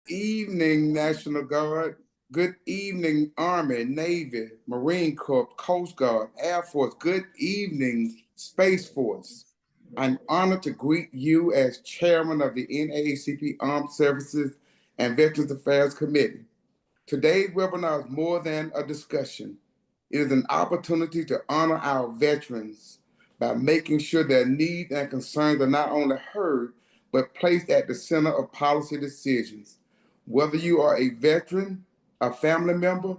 evening, National Guard. Good evening, Army, Navy, Marine Corps, Coast Guard, Air Force. Good evening, Space Force. I'm honored to greet you as chairman of the NAACP Armed Services and Veterans Affairs Committee. Today's webinar is more than a discussion. It is an opportunity to honor our veterans by making sure their needs and concerns are not only heard, but placed at the center of policy decisions. Whether you are a veteran, a family member,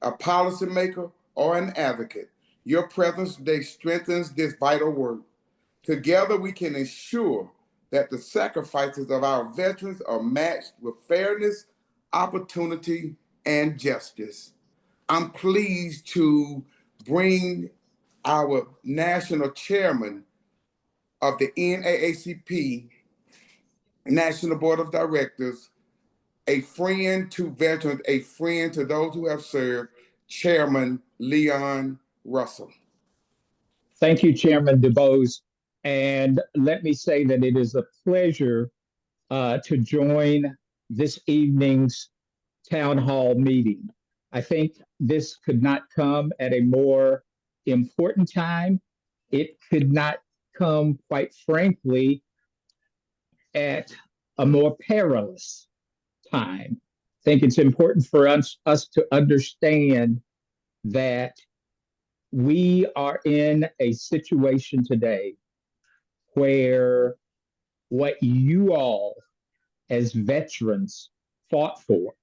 a policymaker, or an advocate, your presence today strengthens this vital work. Together, we can ensure that the sacrifices of our veterans are matched with fairness, opportunity, and justice. I'm pleased to bring our national chairman of the NAACP National Board of Directors, a friend to veterans, a friend to those who have served, Chairman Leon Russell. Thank you, Chairman DuBose. And let me say that it is a pleasure to join this evening's town hall meeting. I think this could not come at a more important time. It could not come, quite frankly, at a more perilous time. I think it's important for us to understand that we are in a situation today where what you all as veterans fought for,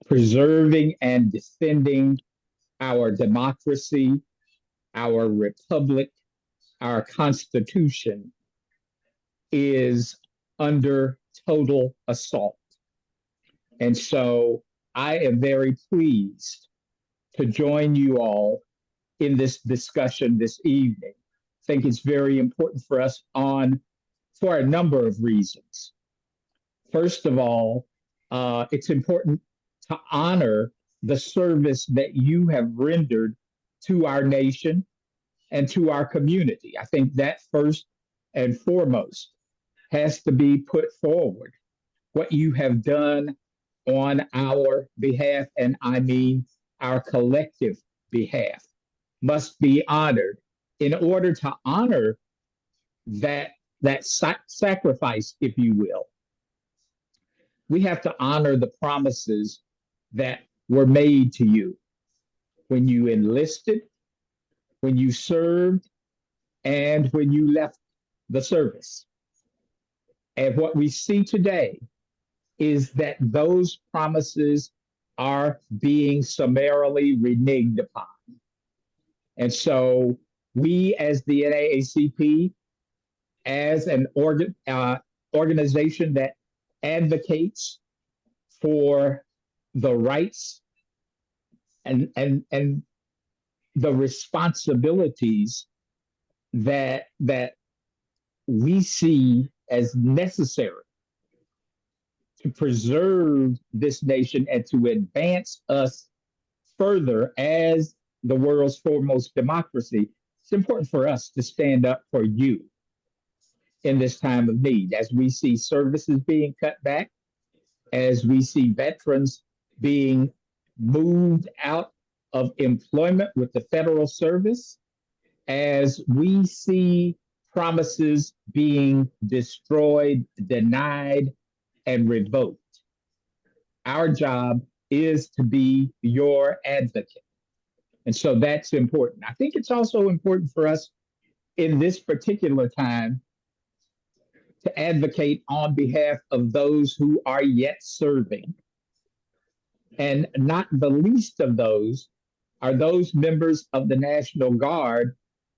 preserving and defending our democracy, our republic, our constitution, is under total assault. And so I am very pleased to join you all in this discussion this evening. I think it's very important for us for a number of reasons. First of all, it's important to honor the service that you have rendered to our nation and to our community. I think that first and foremost has to be put forward. What you have done on our behalf, and I mean our collective behalf, must be honored. In order to honor that sacrifice, if you will, we have to honor the promises that were made to you when you enlisted, when you served, and when you left the service. And what we see today is that those promises are being summarily reneged upon. And so we, as the NAACP, as an organization that advocates for the rights and the responsibilities that we see as necessary to preserve this nation and to advance us further as the world's foremost democracy, it's important for us to stand up for you in this time of need. As we see services being cut back, as we see veterans being moved out of employment with the federal service, as we see promises being destroyed, denied, and revoked, our job is to be your advocate. And so that's important. I think it's also important for us in this particular time to advocate on behalf of those who are yet serving. And not the least of those are those members of the National Guard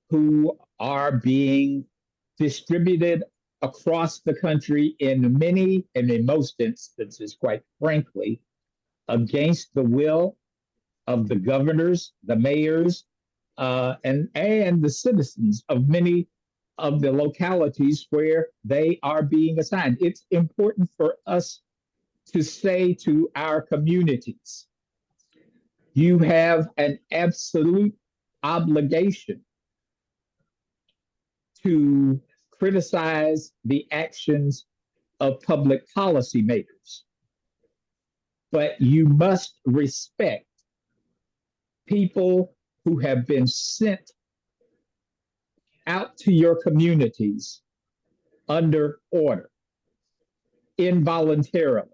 who are being distributed across the country in many, and in most instances, quite frankly, against the will of the governors, the mayors, and the citizens of many of the localities where they are being assigned. It's important for us to say to our communities, you have an absolute obligation to criticize the actions of public policymakers. but you must respect people who have been sent out to your communities under order involuntarily.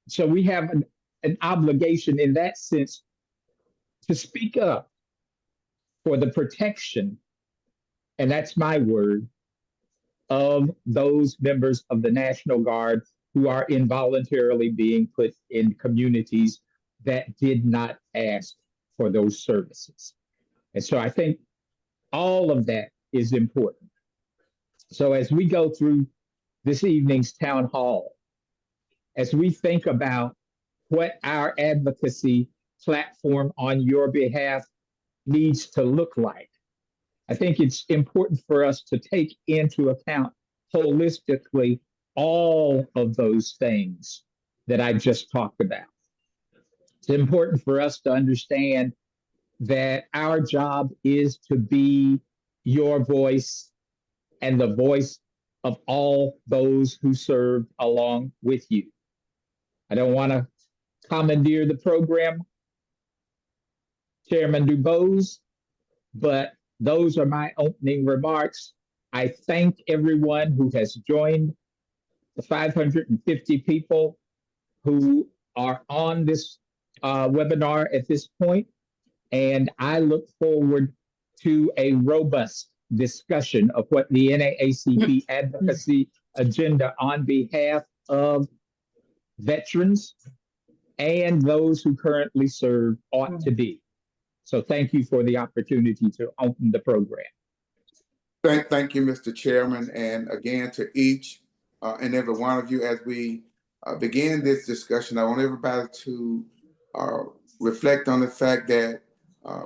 So we have an obligation in that sense to speak up for the protection, and that's my word, of those members of the National Guard who are involuntarily being put in communities that did not ask for those services. And so I think all of that is important. So as we go through this evening's town hall, as we think about what our advocacy platform on your behalf needs to look like, I think it's important for us to take into account holistically all of those things that I just talked about. It's important for us to understand that our job is to be your voice and the voice of all those who serve along with you. I don't want to commandeer the program, Chairman DuBose, but those are my opening remarks. I thank everyone who has joined, the 550 people who are on this webinar at this point, and I look forward to a robust discussion of what the NAACP advocacy agenda on behalf of veterans and those who currently serve ought to be. So thank you for the opportunity to open the program. Thank you, Mr. Chairman, and again to each and every one of you. As we begin this discussion, I want everybody to reflect on the fact that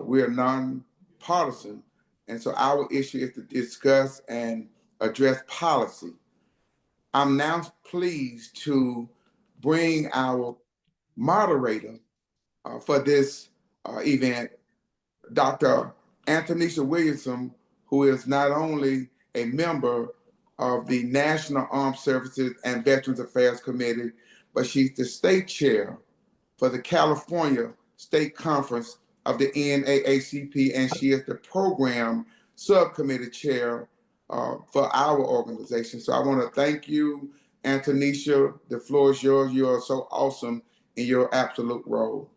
we are nonpartisan, and so our issue is to discuss and address policy. I'm now pleased to bring our moderator for this event, Dr. Antonisha Williamson, who is not only a member of the National Armed Services and Veterans Affairs Committee, but she's the state chair for the California State Conference of the NAACP, and she is the program subcommittee chair for our organization. So I want to thank you, Antonisha. The floor is yours. You are so awesome in your absolute role.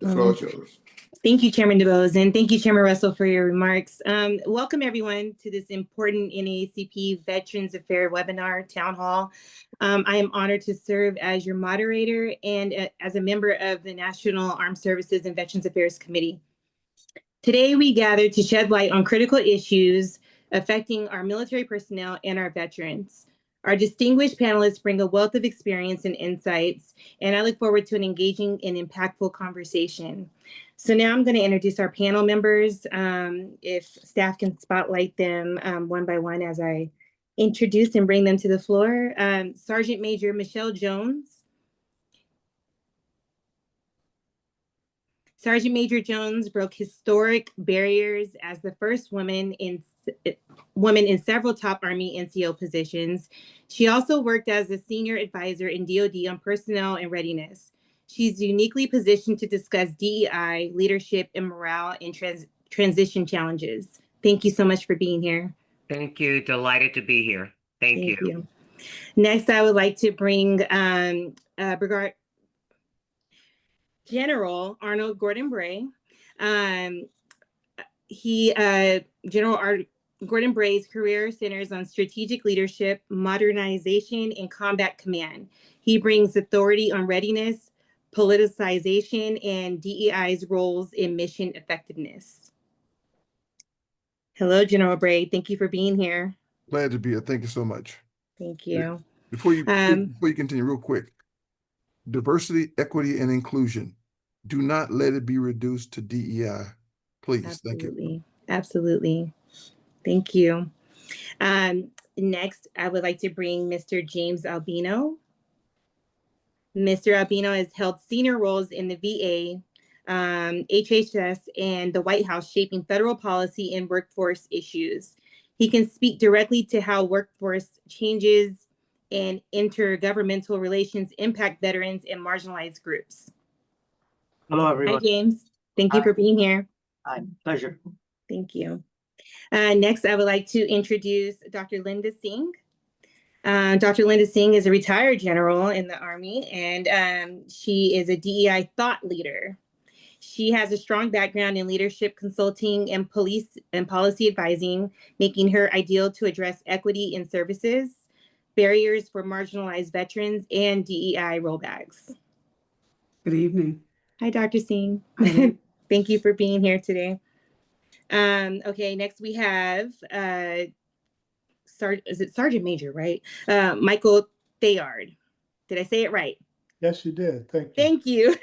The floor is yours. Thank you, Chairman DuBose, and thank you, Chairman Russell, for your remarks. Welcome, everyone, to this important NAACP Veterans Affairs webinar town hall. I am honored to serve as your moderator and as a member of the National Armed Services and Veterans Affairs Committee. Today, we gather to shed light on critical issues affecting our military personnel and our veterans. Our distinguished panelists bring a wealth of experience and insights, and I look forward to an engaging and impactful conversation. So now I'm going to introduce our panel members. If staff can spotlight them one by one as I introduce and bring them to the floor. Sergeant Major Michelle Jones. Sergeant Major Jones broke historic barriers as the first woman in several top Army NCO positions. She also worked as a senior advisor in DoD on personnel and readiness. She's uniquely positioned to discuss DEI, leadership, and morale in transition challenges. Thank you so much for being here. Thank you. Delighted to be here. Thank you. Next, I would like to bring General Arnold Gordon Bray. Gordon Bray's career centers on strategic leadership, modernization, and combat command. He brings authority on readiness, politicization, and DEI's roles in mission effectiveness. Hello, General Bray. Thank you for being here. Glad to be here. Thank you so much. Thank you. Before you continue, real quick, diversity, equity, and inclusion. Do not let it be reduced to DEI, please. Absolutely. Thank you. Absolutely. Thank you. Next, I would like to bring Mr. James Albino. Mr. Albino has held senior roles in the VA, HHS, and the White House, shaping federal policy and workforce issues. He can speak directly to how workforce changes and intergovernmental relations impact veterans and marginalized groups. Hello, Hi, everyone. James. Thank you Hi. for being here. Hi, pleasure. Thank you. Next, I would like to introduce Dr. Linda Singh. Dr. Linda Singh is a retired general in the Army, and she is a DEI thought leader. She has a strong background in leadership consulting and police and policy advising, making her ideal to address equity in services, barriers for marginalized veterans, and DEI rollbacks. Good evening. Hi, Dr. Singh. Hi. Thank you for being here today. Okay, next we have Sergeant Major, right? Michael Thayard. Did I say it right? Yes, you did. Thank you. Thank you.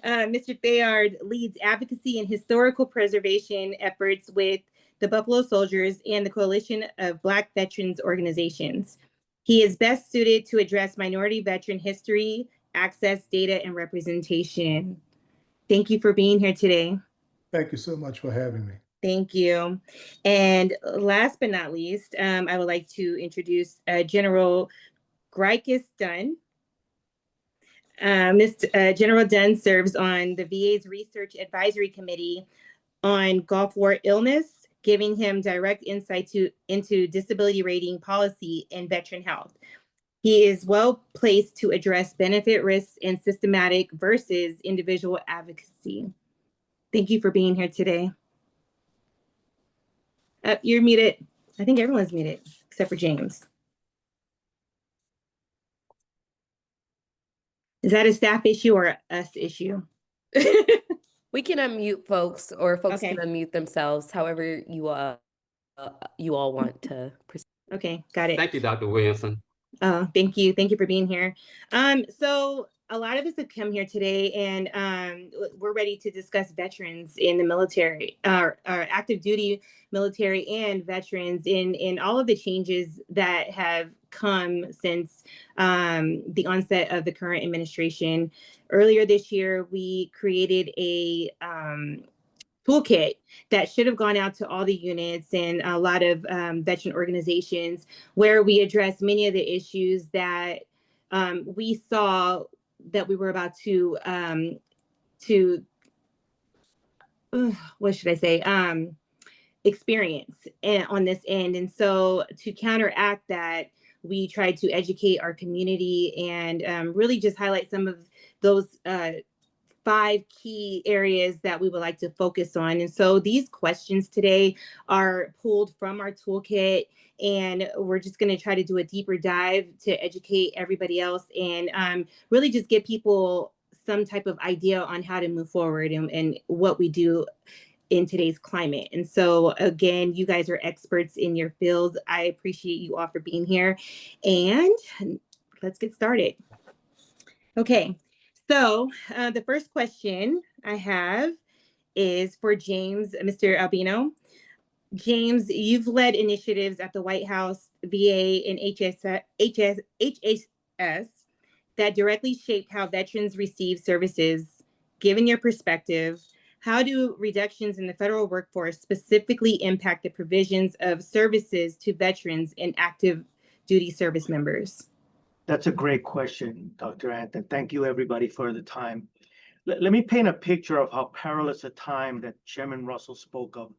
Mr. Thayard leads advocacy and historical preservation efforts with the Buffalo Soldiers and the Coalition of Black Veterans Organizations. He is best suited to address minority veteran history, access, data, and representation. Thank you for being here today. Thank you so much for having me. Thank you. And last but not least, I would like to introduce General Gricus Dunn. General Dunn serves on the VA's Research Advisory Committee on Gulf War illness, giving him direct insight into disability rating policy and veteran health. He is well placed to address benefit risks and systematic versus individual advocacy. Thank you for being here today. You're muted. I think everyone's muted except for James. Is that a staff issue or us issue? We can unmute folks, or folks Okay. can unmute themselves, however you all want to proceed. Okay, got it. Thank you, Dr. Williamson. Thank you. Thank you for being here. So a lot of us have come here today, and we're ready to discuss veterans in the military, our active duty military and veterans in all of the changes that have come since the onset of the current administration. Earlier this year, we created a toolkit that should have gone out to all the units and a lot of veteran organizations, where we address many of the issues that we saw that we were about to what should I say, experience on this end. And so to counteract that, we tried to educate our community and really just highlight some of those 5 key areas that we would like to focus on. And so these questions today are pulled from our toolkit, and we're just going to try to do a deeper dive to educate everybody else and really just give people some type of idea on how to move forward and what we do in today's climate. And so again, you guys are experts in your fields. I appreciate you all for being here, and let's get started. Okay. So the first question I have is for James, Mr. Albino. James, you've led initiatives at the White House, VA, and HHS that directly shape how veterans receive services. Given your perspective, how do reductions in the federal workforce specifically impact the provisions of services to veterans and active duty service members? That's a great question, Dr. Anton. Thank you, everybody, for the time. Let me paint a picture of how perilous a time that Chairman Russell spoke of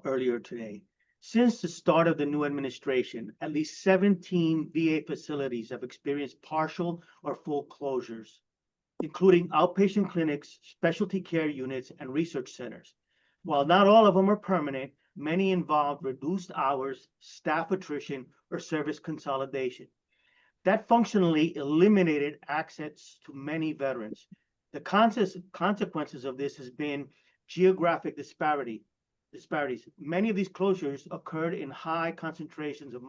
earlier today. Since the start of the new administration, at least 17 VA facilities have experienced partial or full closures, including outpatient clinics, specialty care units, and research centers. While not all of them are permanent, many involve reduced hours, staff attrition, or service consolidation. That functionally eliminated access to many veterans. The consequences of this has been geographic disparities. Many of these closures occurred in high concentrations of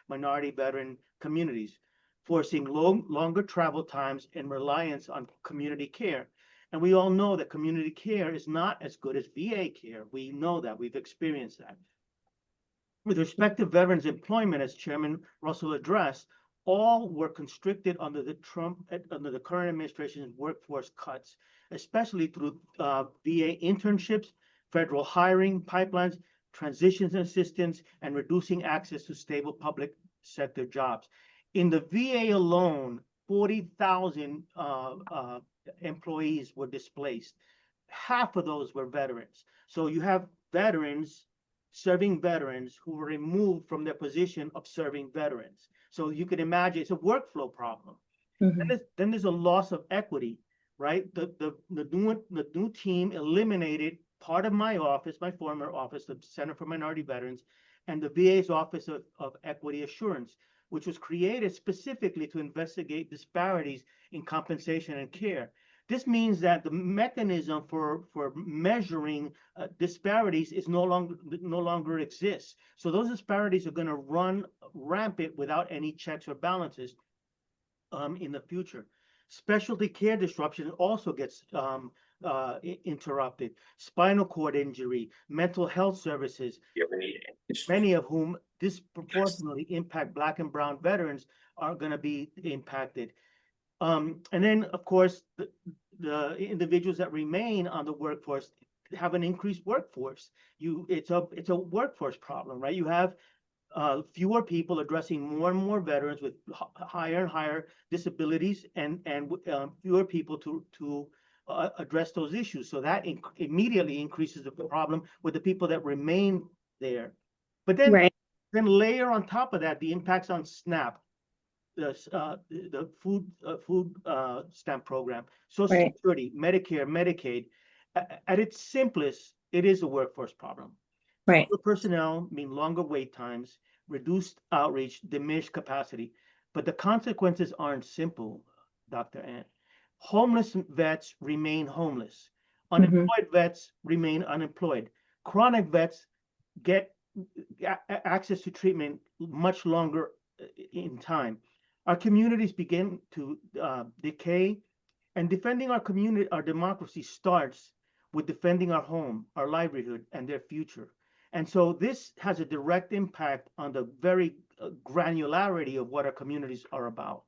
minority veteran communities, forcing longer travel times and reliance on community care. And we all know that community care is not as good as VA care. We know that, we've experienced that. With respect to veterans' employment, as Chairman Russell addressed, all were constricted under the current administration's workforce cuts, especially through VA internships, federal hiring pipelines, transitions assistance, and reducing access to stable public sector jobs. In the VA alone, 40,000 employees were displaced. Half of those were veterans. So you have veterans serving veterans who were removed from their position of serving veterans. So you can imagine it's a workflow problem. Then there's a loss of equity, right? The new team eliminated part of my office, my former office, the Center for Minority Veterans, and the VA's Office of Equity Assurance, which was created specifically to investigate disparities in compensation and care. This means that the mechanism for measuring disparities is no longer exists. So those disparities are going to run rampant without any checks or balances in the future. Specialty care disruption also gets interrupted. Spinal cord injury, mental health services, many of whom disproportionately impact Black and Brown veterans, are going to be impacted. And then, of course, the individuals that remain on the workforce have an increased workforce. It's a workforce problem, right? You have fewer people addressing more and more veterans with higher and higher disabilities, and fewer people to address those issues. So that immediately increases the problem with the people that remain there. But then, then layer on top of that the impacts on SNAP, the food stamp program, Social Security, Medicare, Medicaid. At its simplest, it is a workforce problem. Fewer personnel mean longer wait times, reduced outreach, diminished capacity. But the consequences aren't simple, Dr. Ant. Homeless vets remain homeless. Unemployed vets remain unemployed. Chronic vets get access to treatment much longer in time. Our communities begin to decay, and defending our community, our democracy, starts with defending our home, our livelihood, and their future. And so this has a direct impact on the very granularity of what our communities are about.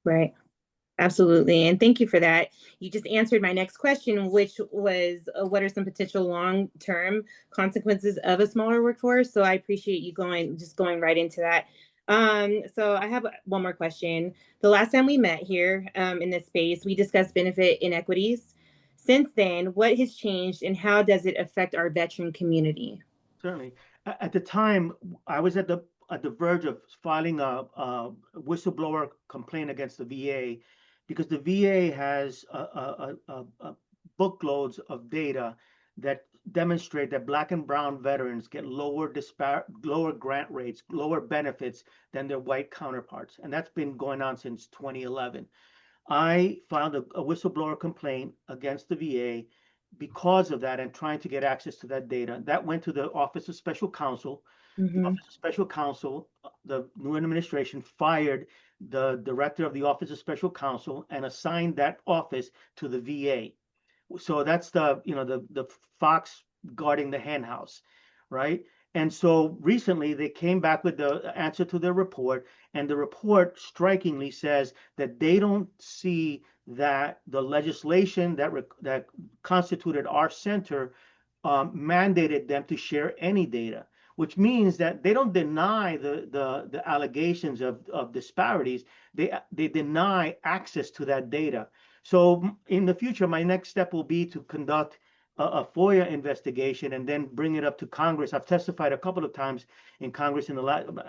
Right. Absolutely. And thank you for that. You just answered my next question, which was what are some potential long-term consequences of a smaller workforce? So I appreciate you going right into that. So I have one more question. The last time we met here in this space, we discussed benefit inequities. Since then, what has changed and how does it affect our veteran community? Certainly. At the time, I was at the verge of filing a whistleblower complaint against the VA, because the VA has bookloads of data that demonstrate that Black and Brown veterans get lower grant rates, lower benefits than their white counterparts. And that's been going on since 2011. I filed a whistleblower complaint against the VA because of that and trying to get access to that data. That went to the Office of Special Counsel. The Office of Special Counsel, the new administration fired the director of the Office of Special Counsel and assigned that office to the VA. So that's the fox guarding the hen house, right? And so recently they came back with the answer to their report, and the report strikingly says that they don't see that the legislation that constituted our center mandated them to share any data, which means that they don't deny the allegations of disparities. They deny access to that data. So in the future, my next step will be to conduct a FOIA investigation and then bring it up to Congress. I've testified a couple of times in Congress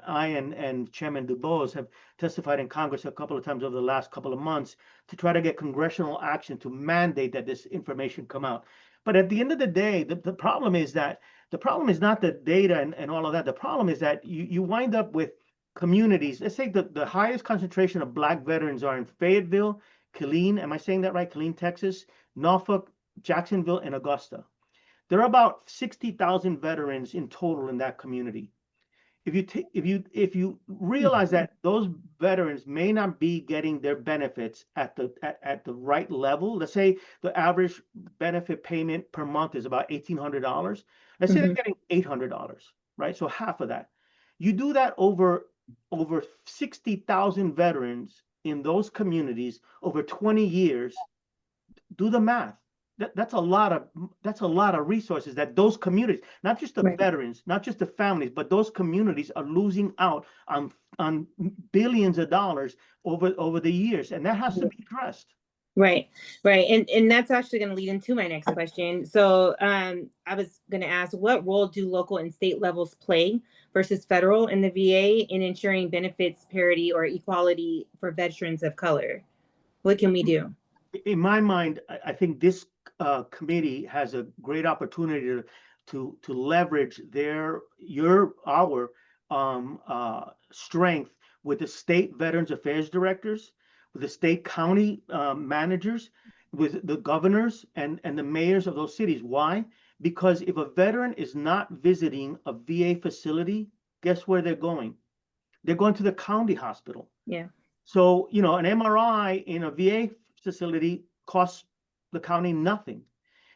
I and Chairman DuBose have testified in Congress a couple of times over the last couple of months to try to get congressional action to mandate that this information come out. But at the end of the day, the problem is not the data and all of that. The problem is that you wind up with communities. Let's say the highest concentration of Black veterans are in Fayetteville, Killeen, am I saying that right? Killeen, Texas, Norfolk, Jacksonville, and Augusta. There are about 60,000 veterans in total in that community. If you realize that those veterans may not be getting their benefits at the right level, let's say the average benefit payment per month is about $1,800. Let's say they're getting $800, right? So half of that. You do that over 60,000 veterans in those communities over 20 years. Do the math. that's a lot of resources that those communities, not just the Right. veterans, not just the families, but those communities are losing out on billions of dollars over the years, and that has to be addressed. Right, right. And that's actually going to lead into my next question. So I was going to ask, what role do local and state levels play versus federal in the VA in ensuring benefits parity or equality for veterans of color? What can we do? In my mind, I think this committee has a great opportunity to leverage our strength with the state Veterans Affairs directors, with the state county managers, with the governors and the mayors of those cities. Why? Because if a veteran is not visiting a VA facility, guess where they're going? They're going to the county hospital. Yeah. So, an MRI in a VA facility costs the county nothing.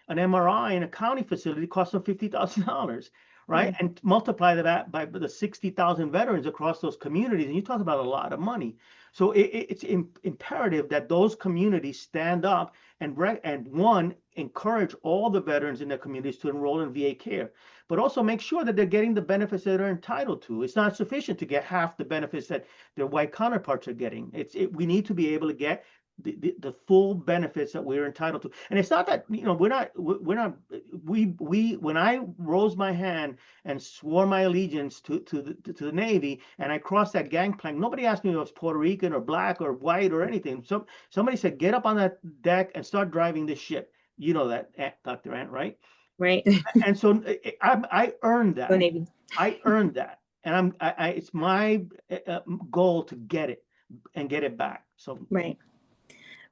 An MRI in a county facility costs them $50,000, right? Mm-hmm. And multiply that by the 60,000 veterans across those communities, and you talk about a lot of money. So it's imperative that those communities stand up and encourage all the veterans in their communities to enroll in VA care, but also make sure that they're getting the benefits that they're entitled to. It's not sufficient to get half the benefits that their white counterparts are getting. We need to be able to get the full benefits that we're entitled to. And it's not that, when I rose my hand and swore my allegiance to the Navy, and I crossed that gangplank, nobody asked me if I was Puerto Rican or black or white or anything. So somebody said, get up on that deck and start driving this ship. You know that, Dr. Ant, right? Right. And so I earned that. Go Navy. I earned that. And it's my goal to get it and get it back. So Right.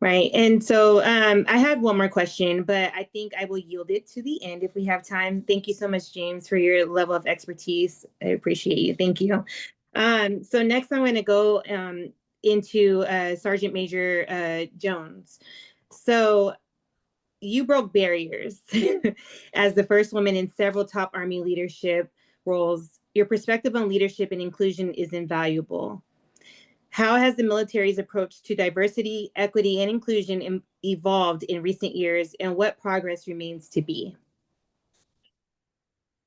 Right. And so I had one more question, but I think I will yield it to the end if we have time. Thank you so much, James, for your level of expertise. I appreciate you. Thank you. So next I'm going to go into Sergeant Major Jones. So you broke barriers as the first woman in several top Army leadership roles. Your perspective on leadership and inclusion is invaluable. How has the military's approach to diversity, equity, and inclusion evolved in recent years, and what progress remains to be?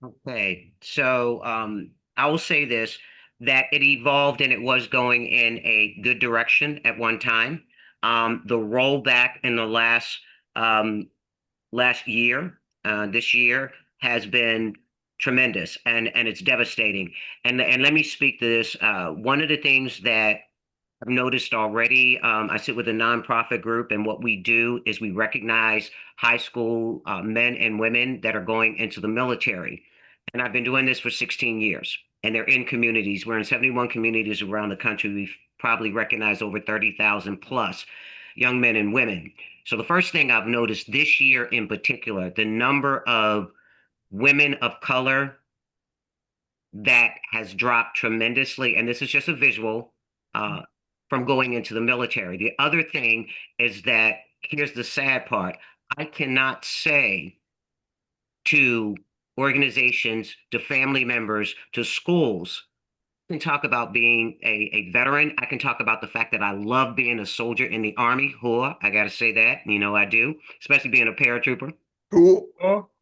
Okay, so I will say this, that it evolved and it was going in a good direction at one time. The rollback in the last year, this year, has been tremendous and it's devastating. And let me speak to this. One of the things that I've noticed already, I sit with a nonprofit group, and what we do is we recognize high school men and women that are going into the military. And I've been doing this for 16 years, and they're in communities. We're in 71 communities around the country. We've probably recognized over 30,000 plus young men and women. So the first thing I've noticed this year in particular, the number of women of color that has dropped tremendously. And this is just a visual from going into the military. The other thing is that here's the sad part. I cannot say to organizations, to family members, to schools, I can talk about being a veteran. I can talk about the fact that I love being a soldier in the Army. I got to say that, I do, especially being a paratrooper. Cool.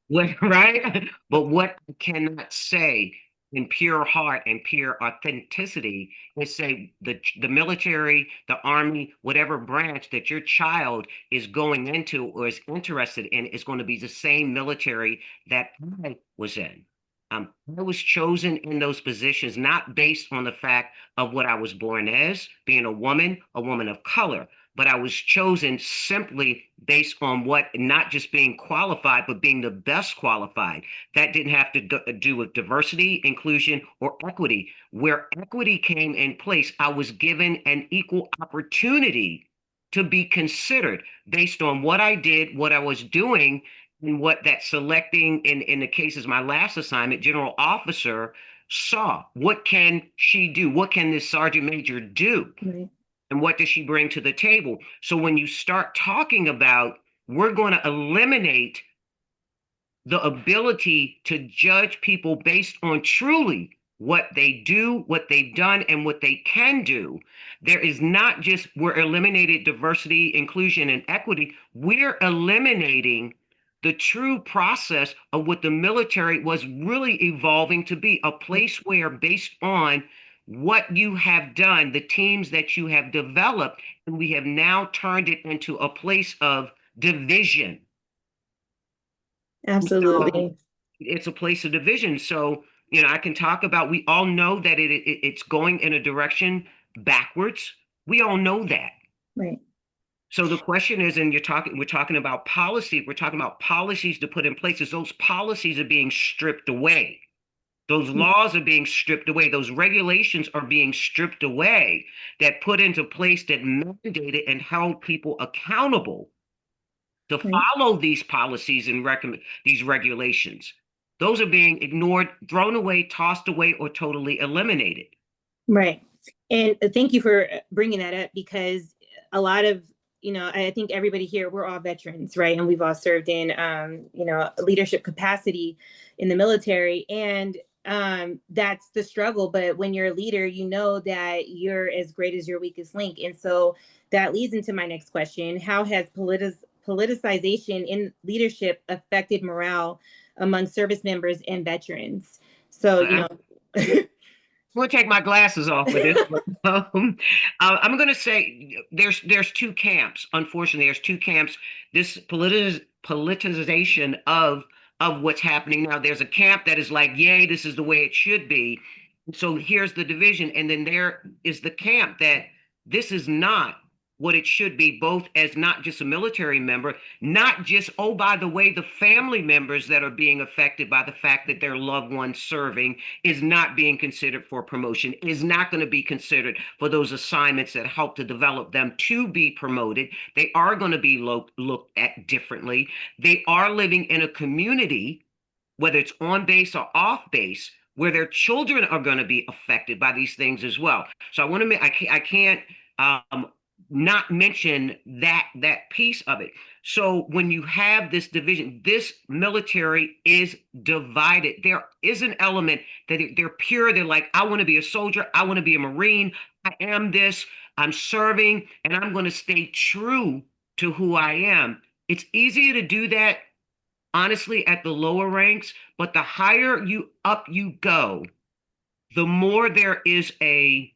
Right? But what I cannot say in pure heart and pure authenticity is say the military, the Army, whatever branch that your child is going into or is interested in is going to be the same military that I was in. I was chosen in those positions not based on the fact of what I was born as, being a woman of color, but I was chosen simply based on what, not just being qualified, but being the best qualified. That didn't have to do with diversity, inclusion, or equity. Where equity came in place, I was given an equal opportunity to be considered based on what I did, what I was doing, and what that selecting, in the cases, my last assignment, general officer saw. What can she do? What can this sergeant major do? Right. And what does she bring to the table? So when you start talking about, we're going to eliminate the ability to judge people based on truly what they do, what they've done, and what they can do. There is not just, we're eliminating diversity, inclusion, and equity. We're eliminating the true process of what the military was really evolving to be, a place where, based on what you have done, the teams that you have developed, and we have now turned it into a place of division. Absolutely. It's a place of division. So, I can talk about, we all know that it's going in a direction backwards. We all know that. Right. So the question is, and we're talking about policy, we're talking about policies to put in place. Is those policies are being stripped away. Those laws are being stripped away. Those regulations are being stripped away that put into place, that mandated and held people accountable to follow these policies and these regulations. Those are being ignored, thrown away, tossed away, or totally eliminated. Right. And thank you for bringing that up, because a lot of, I think everybody here, we're all veterans, right? And we've all served in, leadership capacity in the military. And that's the struggle. But when you're a leader, you know that you're as great as your weakest link. And so that leads into my next question. How has politicization in leadership affected morale among service members and veterans? So, I'm going to take my glasses off for this one. I'm going to say there's two camps. Unfortunately, there's two camps. This politicization of what's happening now. There's a camp that is like, yay, this is the way it should be. So here's the division. And then there is the camp that this is not what it should be, both as not just a military member, not just, oh, by the way, the family members that are being affected by the fact that their loved ones serving is not being considered for promotion, is not going to be considered for those assignments that help to develop them to be promoted. They are going to be looked at differently. They are living in a community, whether it's on base or off base, where their children are going to be affected by these things as well. So I want to, I can't not mention that piece of it. So when you have this division, this military is divided. There is an element that they're pure. They're like, I want to be a soldier. I want to be a Marine. I am this. I'm serving, and I'm going to stay true to who I am. It's easier to do that, honestly, at the lower ranks, but the higher you go, the more there is a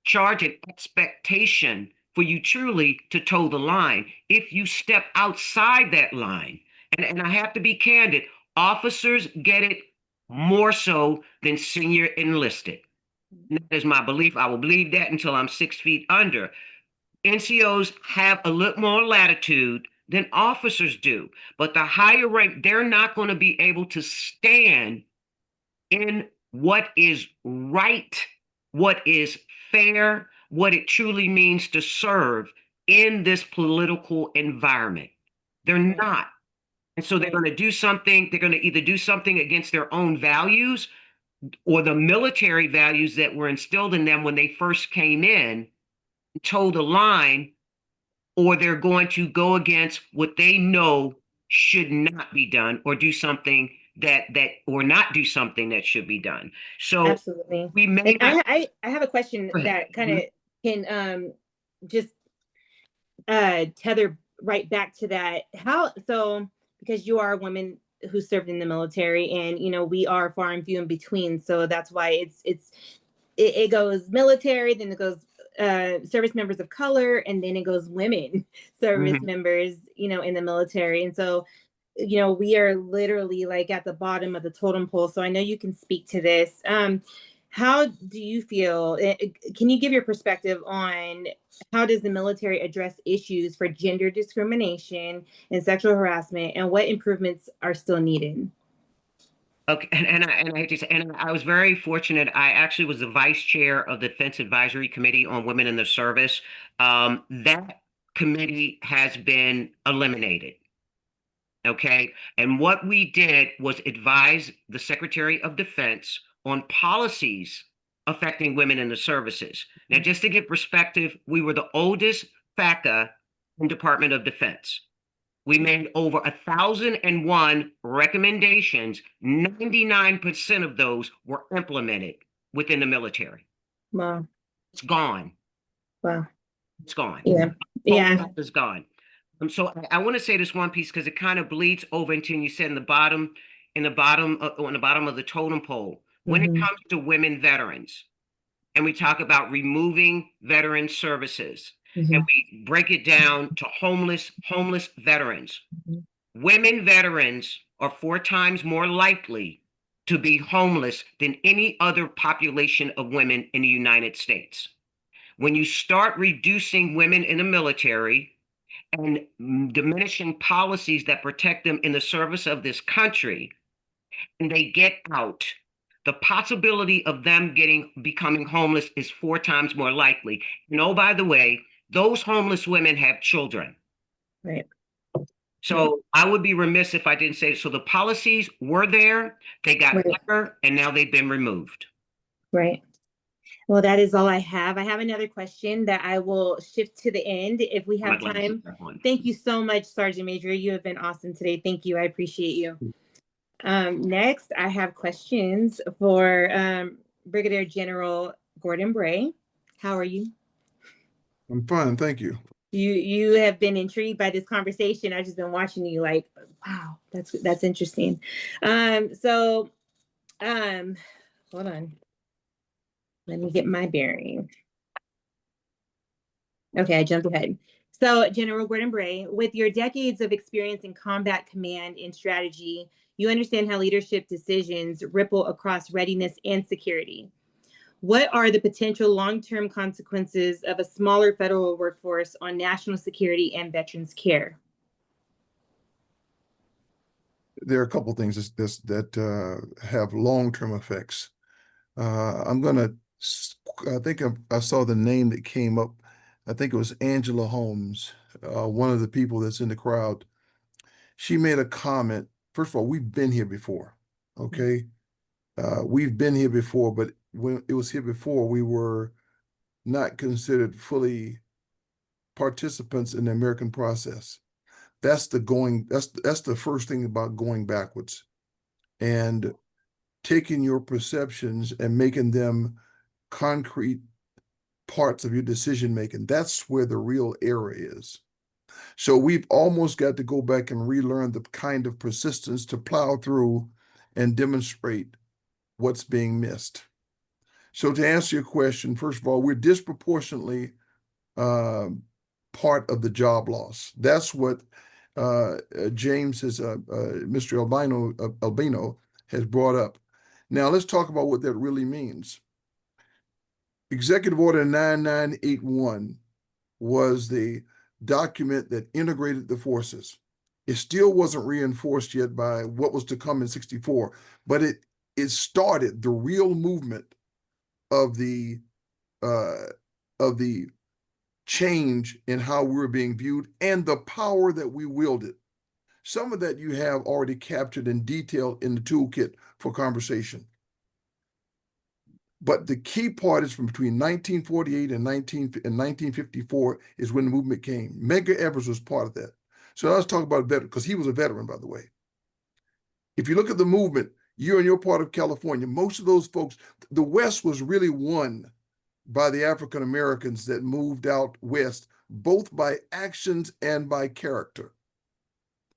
charge and expectation for you truly to toe the line. If you step outside that line, and I have to be candid, officers get it more so than senior enlisted. That is my belief. I will believe that until I'm 6 feet under. NCOs have a little more latitude than officers do, but the higher rank, they're not going to be able to stand in what is right, what is fair, what it truly means to serve in this political environment. They're not. And so they're going to do something, they're going to either do something against their own values or the military values that were instilled in them when they first came in, toe the line, or they're going to go against what they know should not be done, or do something or not do something that should be done. So absolutely. we may not... I have a question that kind of can just tether right back to that. Because you are a woman who served in the military, and we are far and few in between, so that's why it goes military, then it goes service members of color, and then it goes women service members in the military. And so we are literally like at the bottom of the totem pole. So I know you can speak to this. How do you feel? Can you give your perspective on how does the military address issues for gender discrimination and sexual harassment, and what improvements are still needed? Okay, and I have to say, and I was very fortunate. I actually was the vice chair of the Defense Advisory Committee on Women in the Service. That committee has been eliminated. Okay, and what we did was advise the Secretary of Defense on policies affecting women in the services. Now, just to give perspective, we were the oldest FACA in Department of Defense. We made over 1,001 recommendations. 99% of those were implemented within the military. Wow. It's gone. Wow. It's gone. Yeah. It's gone. So I want to say this one piece because it kind of bleeds over into, and you said on the bottom of the totem pole, when it Mhm. comes to women veterans, and we talk about removing veteran services, and Mhm. we break it down to homeless veterans. Mhm. Women veterans are 4 times more likely to be homeless than any other population of women in the United States. When you start reducing women in the military and diminishing policies that protect them in the service of this country, and they get out, the possibility of them becoming homeless is 4 times more likely. And oh, by the way, those homeless women have children. Right. So I would be remiss if I didn't say so. The policies were there, they got Right. better, and now they've been removed. Right. Well, that is all I have. I have another question that I will shift to the end if we have I'd like to time. take that one. Thank you so much, Sergeant Major. You have been awesome today. Thank you. I appreciate you. Next, I have questions for Brigadier General Gordon Bray. How are you? I'm fine, thank you. You have been intrigued by this conversation. I've just been watching you like, wow, that's interesting. So hold on. Let me get my bearing. Okay, I jumped ahead. So, General Gordon Bray, with your decades of experience in combat command and strategy, you understand how leadership decisions ripple across readiness and security. What are the potential long-term consequences of a smaller federal workforce on national security and veterans care? There are a couple of things that have long-term effects. I think I saw the name that came up. I think it was Angela Holmes, one of the people that's in the crowd. She made a comment. First of all, we've been here before, okay? We've been here before, but when it was here before, we were not considered fully participants in the American process. That's the first thing about going backwards and taking your perceptions and making them concrete parts of your decision making. That's where the real error is. So we've almost got to go back and relearn the kind of persistence to plow through and demonstrate what's being missed. So to answer your question, first of all, we're disproportionately part of the job loss. That's what Mr. Albino has brought up. Now let's talk about what that really means. Executive Order 9981 was the document that integrated the forces. It still wasn't reinforced yet by what was to come in 64, but it started the real movement of the change in how we were being viewed and the power that we wielded. Some of that you have already captured in detail in the toolkit for conversation. But the key part is from between 1948 and 1954 is when the movement came. Medgar Evers was part of that. So let's talk about a veteran, because he was a veteran, by the way. If you look at the movement, you're in your part of California, most of those folks, the West was really won by the African Americans that moved out West, both by actions and by character.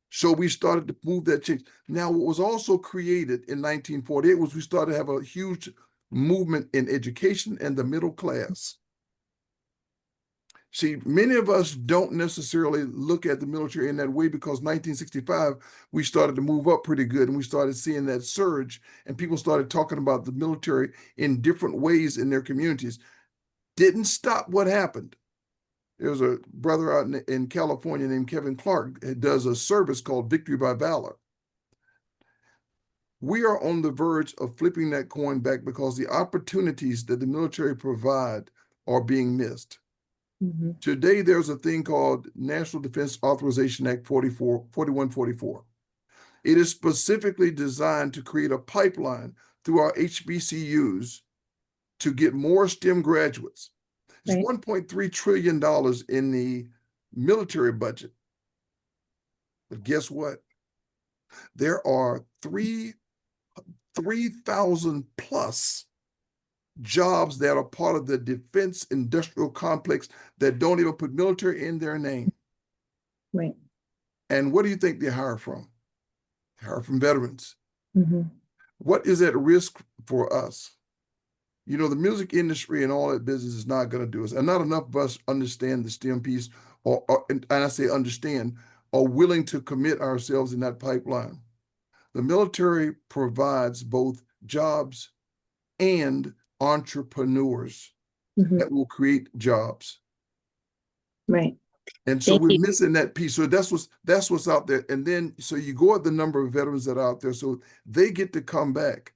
So we started to move that change. Now, what was also created in 1948 was we started to have a huge movement in education and the middle class. See, many of us don't necessarily look at the military in that way because 1965, we started to move up pretty good and we started seeing that surge and people started talking about the military in different ways in their communities. Didn't stop what happened. There's a brother out in California named Kevin Clark that does a service called Victory by Valor. We are on the verge of flipping that coin back because the opportunities that the military provide are being missed. Mm-hmm. Today, there's a thing called National Defense Authorization Act 4144. It is specifically designed to create a pipeline through our HBCUs to get more STEM graduates. There's right. $1.3 trillion in the military budget. But guess what? There are 3,000 plus jobs that are part of the defense industrial complex that don't even put military in their name. Right. And what do you think they hire from? They hire from veterans. Mm-hmm. What is at risk for us? You know, the music industry and all that business is not going to do us. And not enough of us understand the STEM piece, and I say understand, are willing to commit ourselves in that pipeline. The military provides both jobs and entrepreneurs Mm-hmm. that will create jobs. Right. And so Thank we're you. missing that piece. So that's what's out there. And then so you go at the number of veterans that are out there, so they get to come back.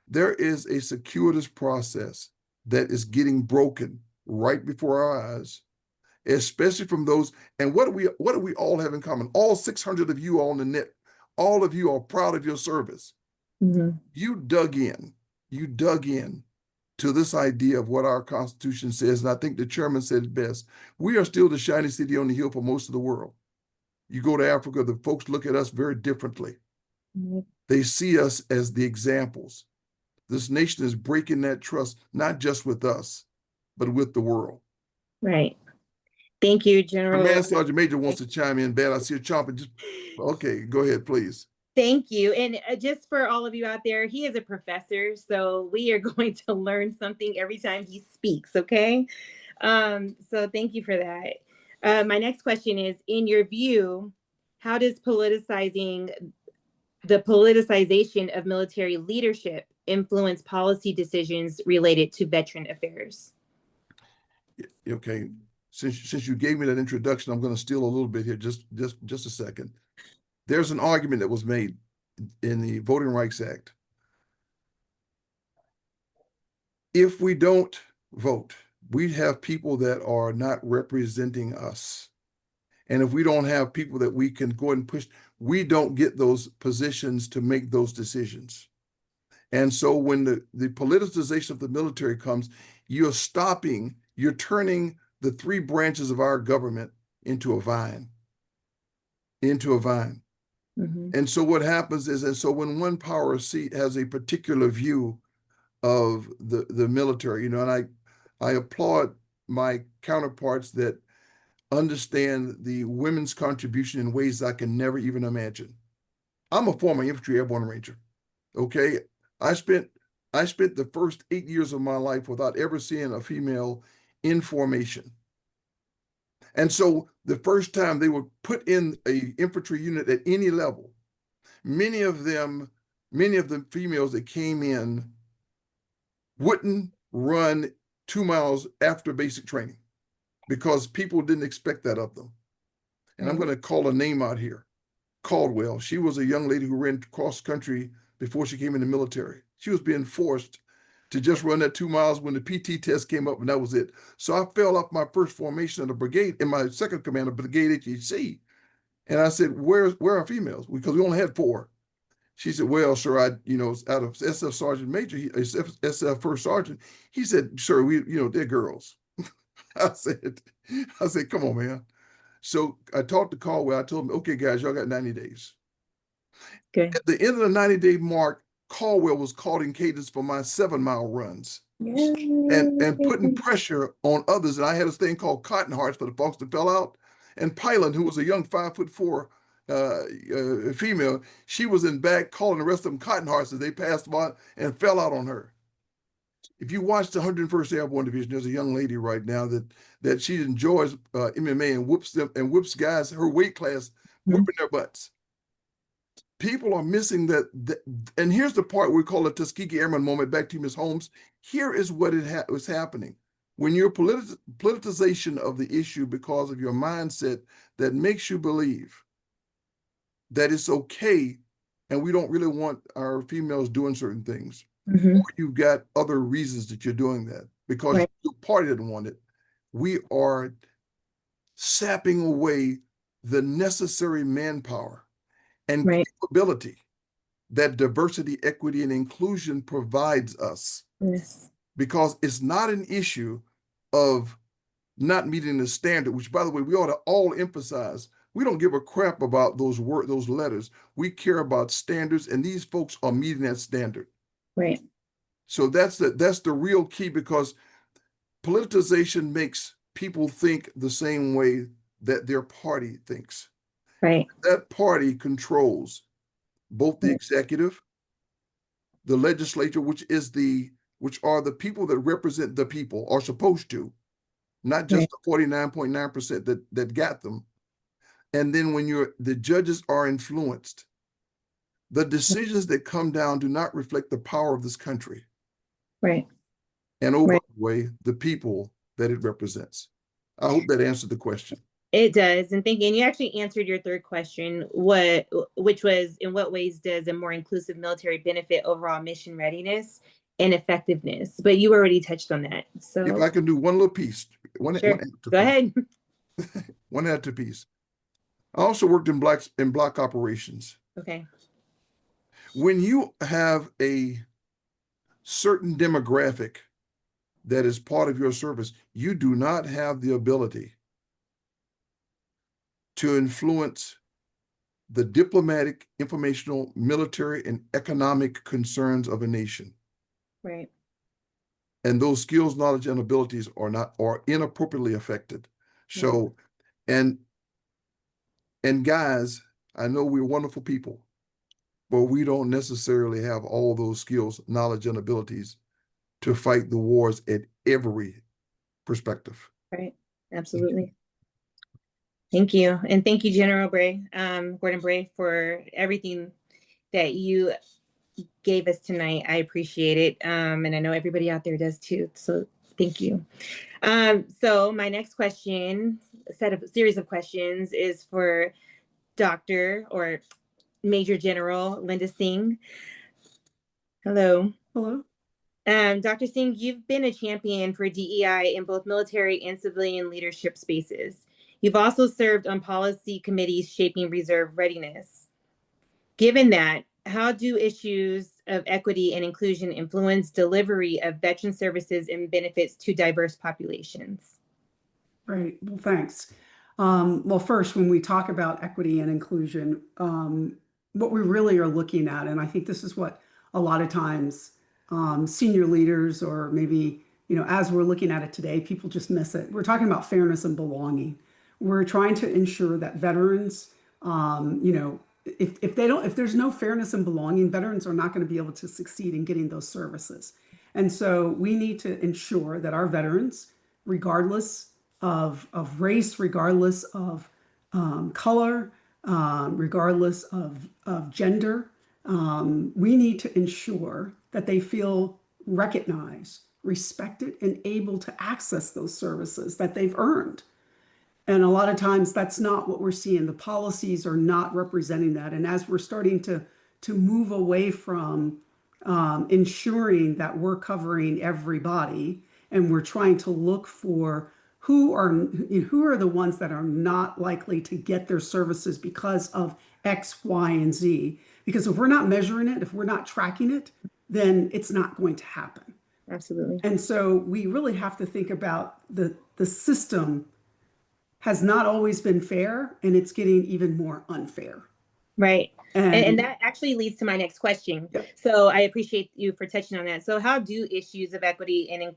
There is a circuitous process that is getting broken right before our eyes, especially from those. And what do we all have in common? All 600 of you on the net, all of you are proud of your service. Mm-hmm. You dug in to this idea of what our Constitution says. And I think the chairman said it best. We are still the shiny city on the hill for most of the world. You go to Africa, the folks look at us very differently. Mm-hmm. They see us as the examples. This nation is breaking that trust, not just with us, but with the world. Right. Thank you, Command General. Sergeant Major wants to chime in bad. I see her chomping. Okay, go ahead, please. Thank you. And just for all of you out there, he is a professor, so we are going to learn something every time he speaks, okay? So thank you for that. My next question is, in your view, how does the politicization of military leadership influence policy decisions related to veteran affairs? Okay, since you gave me that introduction, I'm going to steal a little bit here. Just a second. There's an argument that was made in the Voting Rights Act. If we don't vote, we have people that are not representing us. And if we don't have people that we can go and push, we don't get those positions to make those decisions. And so when the politicization of the military comes, you're turning the three branches of our government into a vine. Mm-hmm. And so what happens is, and so when one power seat has a particular view of the military, and I applaud my counterparts that understand the women's contribution in ways I can never even imagine. I'm a former infantry airborne ranger. Okay. I spent the first 8 years of my life without ever seeing a female in formation. And so the first time they were put in a infantry unit at any level, many of the females that came in wouldn't run 2 miles after basic training because people didn't expect that of them. And I'm going to call a name out here. Caldwell. She was a young lady who ran cross country before she came in the military. She was being forced to just run that 2 miles when the PT test came up, and that was it. So I fell off my first formation of the brigade in my second command of Brigade HEC. And I said, where are females? Because we only had 4. She said, well, sir, out of SF Sergeant Major, SF First Sergeant, he said, sir, they're girls. I said, come on, man. So I talked to Caldwell. I told him, okay, guys, y'all got 90 days. Okay. At the end of the 90-day mark, Caldwell was calling cadence for my 7-mile runs and putting pressure on others. And I had this thing called Cotton Hearts for the folks that fell out. And Pylan, who was a young 5'4" female, she was in back calling the rest of them Cotton Hearts as they passed by and fell out on her. If you watch the 101st Airborne Division, there's a young lady right now that she enjoys MMA and whoops guys her weight class, whooping their butts. People are missing that, and here's the part we call a Tuskegee Airman moment. Back to you, Ms. Holmes. Here is what was happening. When your politicization of the issue because of your mindset that makes you believe that it's okay and we don't really want our females doing certain things, or you've got other reasons that you're doing that because your party didn't want it, we are sapping away the necessary manpower and capability that diversity, equity, and inclusion provides us. Yes. Because it's not an issue of not meeting the standard, which, by the way, we ought to all emphasize. We don't give a crap about those letters. We care about standards, and these folks are meeting that standard. Right. So that's the real key, because politicization makes people think the same way that their party thinks. Right. That party controls both the executive, the legislature, which are the people that represent the people, are supposed to, not just the 49.9% that got them. And then when the judges are influenced, the decisions that come down do not reflect the power of this country. Right. And over Right. the way, the people that it represents. I hope that answered the question. It does. And thank you. And you actually answered your third question, which was, in what ways does a more inclusive military benefit overall mission readiness and effectiveness? But you already touched on that. So If I can do one little piece, sure. Go ahead. One answer piece. I also worked in block operations. Okay. When you have a certain demographic that is part of your service, you do not have the ability to influence the diplomatic, informational, military, and economic concerns of a nation. Right. And those skills, knowledge, and abilities are inappropriately affected. So, and guys, I know we're wonderful people, but we don't necessarily have all those skills, knowledge, and abilities to fight the wars at every perspective. Right. Absolutely. Thank you. And thank you, General Bray, Gordon Bray, for everything that you gave us tonight. I appreciate it. And I know everybody out there does too. So thank you. So my next series of questions is for Dr. or Major General Linda Singh. Hello. Hello. Dr. Singh, you've been a champion for DEI in both military and civilian leadership spaces. You've also served on policy committees shaping reserve readiness. Given that, how do issues of equity and inclusion influence delivery of veteran services and benefits to diverse populations? Right. Well, thanks. Well, first, when we talk about equity and inclusion, what we really are looking at, and I think this is what a lot of times senior leaders, or maybe, as we're looking at it today, people just miss it. We're talking about fairness and belonging. We're trying to ensure that veterans, if there's no fairness and belonging, veterans are not going to be able to succeed in getting those services. And so we need to ensure that our veterans, regardless of race, regardless of color, regardless of gender, we need to ensure that they feel recognized, respected, and able to access those services that they've earned. And a lot of times that's not what we're seeing. The policies are not representing that. And as we're starting to move away from ensuring that we're covering everybody, and we're trying to look for who are the ones that are not likely to get their services because of X, Y, and Z. Because if we're not measuring it, if we're not tracking it, then it's not going to happen. Absolutely. And so we really have to think about the system has not always been fair, and it's getting even more unfair. Right. And that actually leads to my next question. Yep. So I appreciate you for touching on that. So how do issues of equity and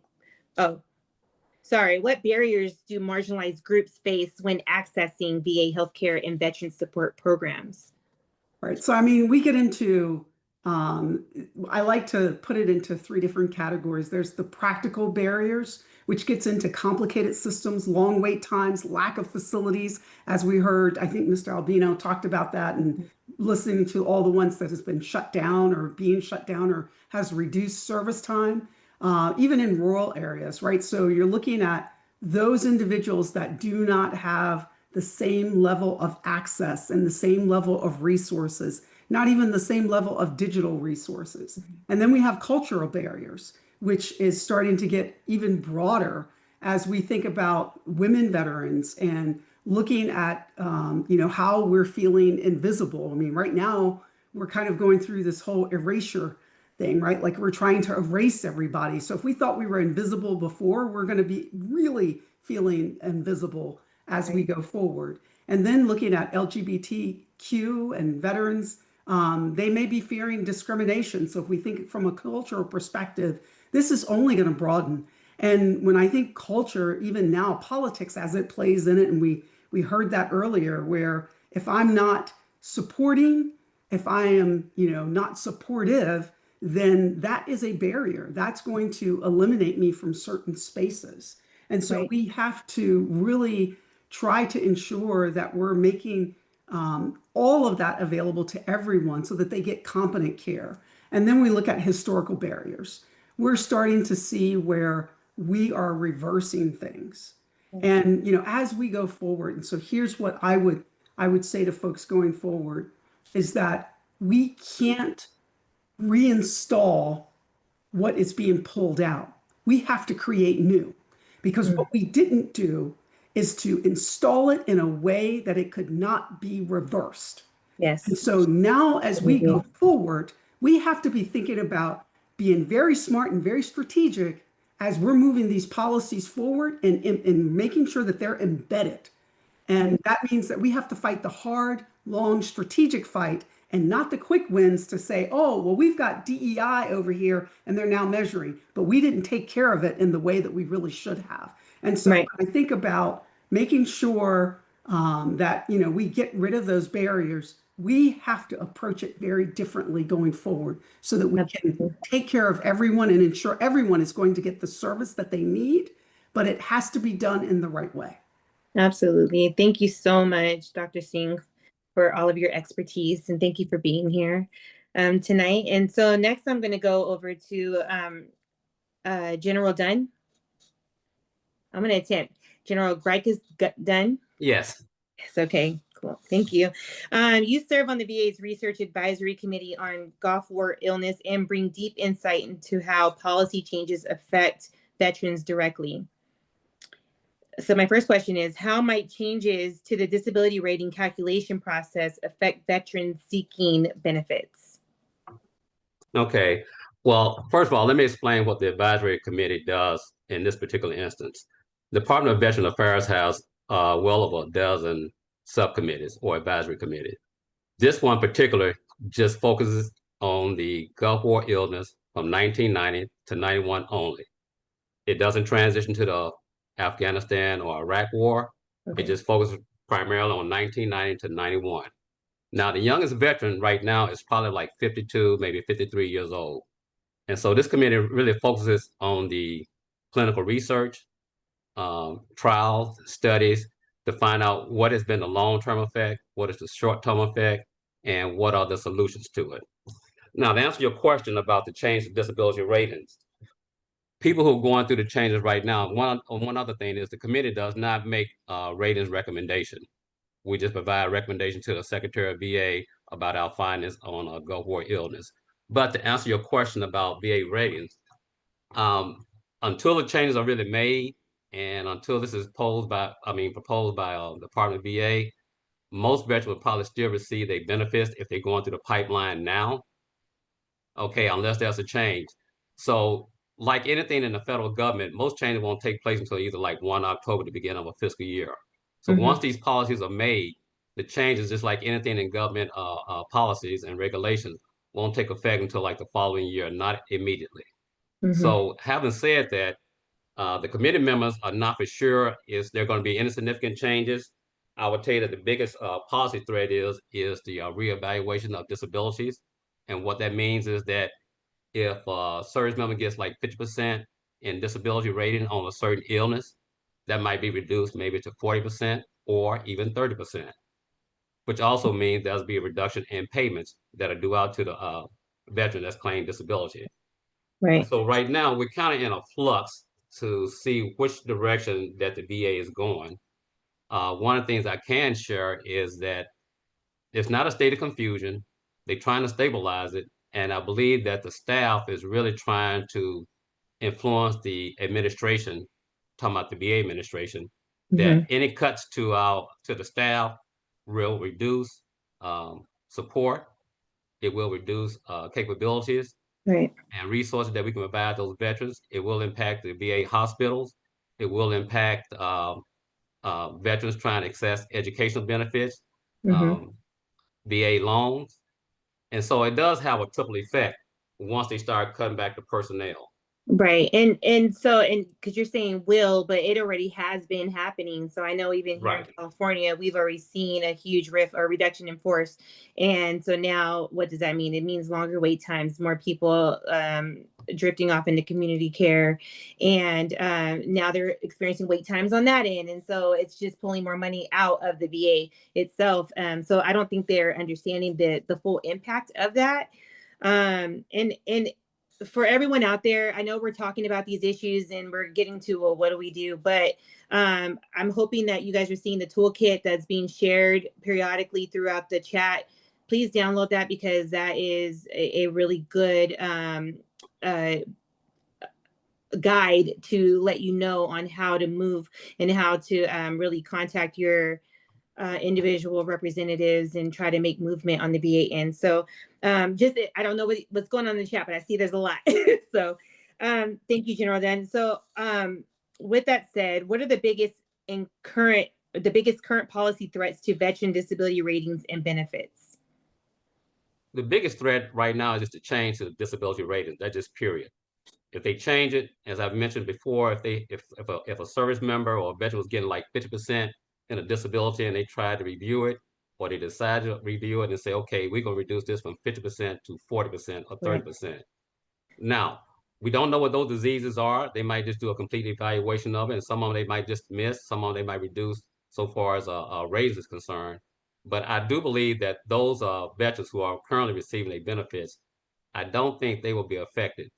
what barriers do marginalized groups face when accessing VA healthcare and veteran support programs? Right. So, I mean, we get into, I like to put it into three different categories. There's the practical barriers, which gets into complicated systems, long wait times, lack of facilities. As we heard, I think Mr. Albino talked about that, and listening to all the ones that has been shut down or being shut down or has reduced service time, even in rural areas, right? So you're looking at those individuals that do not have the same level of access and the same level of resources, not even the same level of digital resources. And then we have cultural barriers, which is starting to get even broader as we think about women veterans and looking at, how we're feeling invisible. I mean, right now, we're kind of going through this whole erasure thing, right? Like we're trying to erase everybody. So if we thought we were invisible before, we're going to be really feeling invisible as we go forward. And then looking at LGBTQ and veterans, they may be fearing discrimination. So if we think from a cultural perspective, this is only going to broaden. And when I think culture, even now, politics as it plays in it, and we We heard that earlier, where if I'm not supporting, if I am, not supportive, then that is a barrier. That's going to eliminate me from certain spaces. And so Right. we have to really try to ensure that we're making all of that available to everyone so that they get competent care. And then we look at historical barriers. We're starting to see where we are reversing things. And as we go forward, and so here's what I would say to folks going forward is that we can't reinstall what is being pulled out. We have to create new, because what we didn't do is to install it in a way that it could not be reversed. And Yes. so now, as we go forward, we have to be thinking about being very smart and very strategic as we're moving these policies forward and making sure that they're embedded. And that means that we have to fight the hard, long, strategic fight and not the quick wins to say, oh, well, we've got DEI over here and they're now measuring, but we didn't take care of it in the way that we really should have. And so Right. I think about making sure that we get rid of those barriers. We have to approach it very differently going forward so that we can take care of everyone and ensure everyone is going to get the service that they need, but it has to be done in the right way. Absolutely. Thank you so much, Dr. Singh, for all of your expertise, and thank you for being here tonight. And so next I'm going to go over to General Dunn. I'm going to attempt. General Grikus Dunn. Yes. Yes, okay, cool. Thank you. You serve on the VA's Research Advisory Committee on Gulf War illness and bring deep insight into how policy changes affect veterans directly. So my first question is, how might changes to the disability rating calculation process affect veterans seeking benefits? Okay. Well, first of all, let me explain what the advisory committee does in this particular instance. The Department of Veteran Affairs has well over a dozen subcommittees or advisory committees. This one particular just focuses on the Gulf War illness from 1990 to 91 only. It doesn't transition to the Afghanistan or Iraq War. Okay. It just focuses primarily on 1990 to 91. Now, the youngest veteran right now is probably like 52, maybe 53 years old. And so this committee really focuses on the clinical research, trials, studies to find out what has been the long-term effect, what is the short-term effect, and what are the solutions to it. Now, to answer your question about the change of disability ratings, people who are going through the changes right now, one other thing is the committee does not make ratings recommendation. We just provide recommendation to the Secretary of VA about our findings on Gulf War illness. But to answer your question about VA ratings, until the changes are really made and until this is proposed by the Department of VA, most veterans will probably still receive their benefits if they're going through the pipeline now. Okay, unless there's a change. So like anything in the federal government, most changes won't take place until either like 1 October, the beginning of a fiscal year. So once these policies are made, the changes, just like anything in government policies and regulations, won't take effect until like the following year, not immediately. So having said that, the committee members are not for sure is there going to be any significant changes. I would tell you that the biggest policy threat is the reevaluation of disabilities. And what that means is that if a service member gets like 50% in disability rating on a certain illness, that might be reduced maybe to 40% or even 30%, which also means there'll be a reduction in payments that are due out to the veteran that's claimed disability. Right. So right now we're kind of in a flux to see which direction that the VA is going. One of the things I can share is that it's not a state of confusion. They're trying to stabilize it. And I believe that the staff is really trying to influence the administration, talking about the VA administration, that any cuts to the staff will reduce support. It will reduce capabilities Right. and resources that we can provide those veterans. It will impact the VA hospitals. It will impact veterans trying to access educational benefits, VA loans. And so it does have a triple effect once they start cutting back the personnel. Right. And so, and because you're saying will, but it already has been happening. So I know even here in Right. California, we've already seen a huge or reduction in force. And so now what does that mean? It means longer wait times, more people drifting off into community care. And now they're experiencing wait times on that end. And so it's just pulling more money out of the VA itself. So I don't think they're understanding the full impact of that. And for everyone out there, I know we're talking about these issues and we're getting to, well, what do we do? But I'm hoping that you guys are seeing the toolkit that's being shared periodically throughout the chat. Please download that because that is a really good guide to let you know on how to move and how to really contact your individual representatives and try to make movement on the VA end. So just, I don't know what's going on in the chat, but I see there's a lot. So thank you, General Dunn. So with that said, what are the biggest current policy threats to veteran disability ratings and benefits? The biggest threat right now is just to change the disability rating. That's just period. If they change it, as I've mentioned before, if a service member or a veteran was getting like 50% in a disability and they tried to review it, or they decided to review it and say, okay, we're gonna reduce this from 50% to 40% or 30%. Now, we don't know what those diseases are. They might just do a complete evaluation of it, and some of them they might just miss, some of them they might reduce so far as a raise is concerned. But I do believe that those veterans who are currently receiving their benefits, I don't think they will be affected.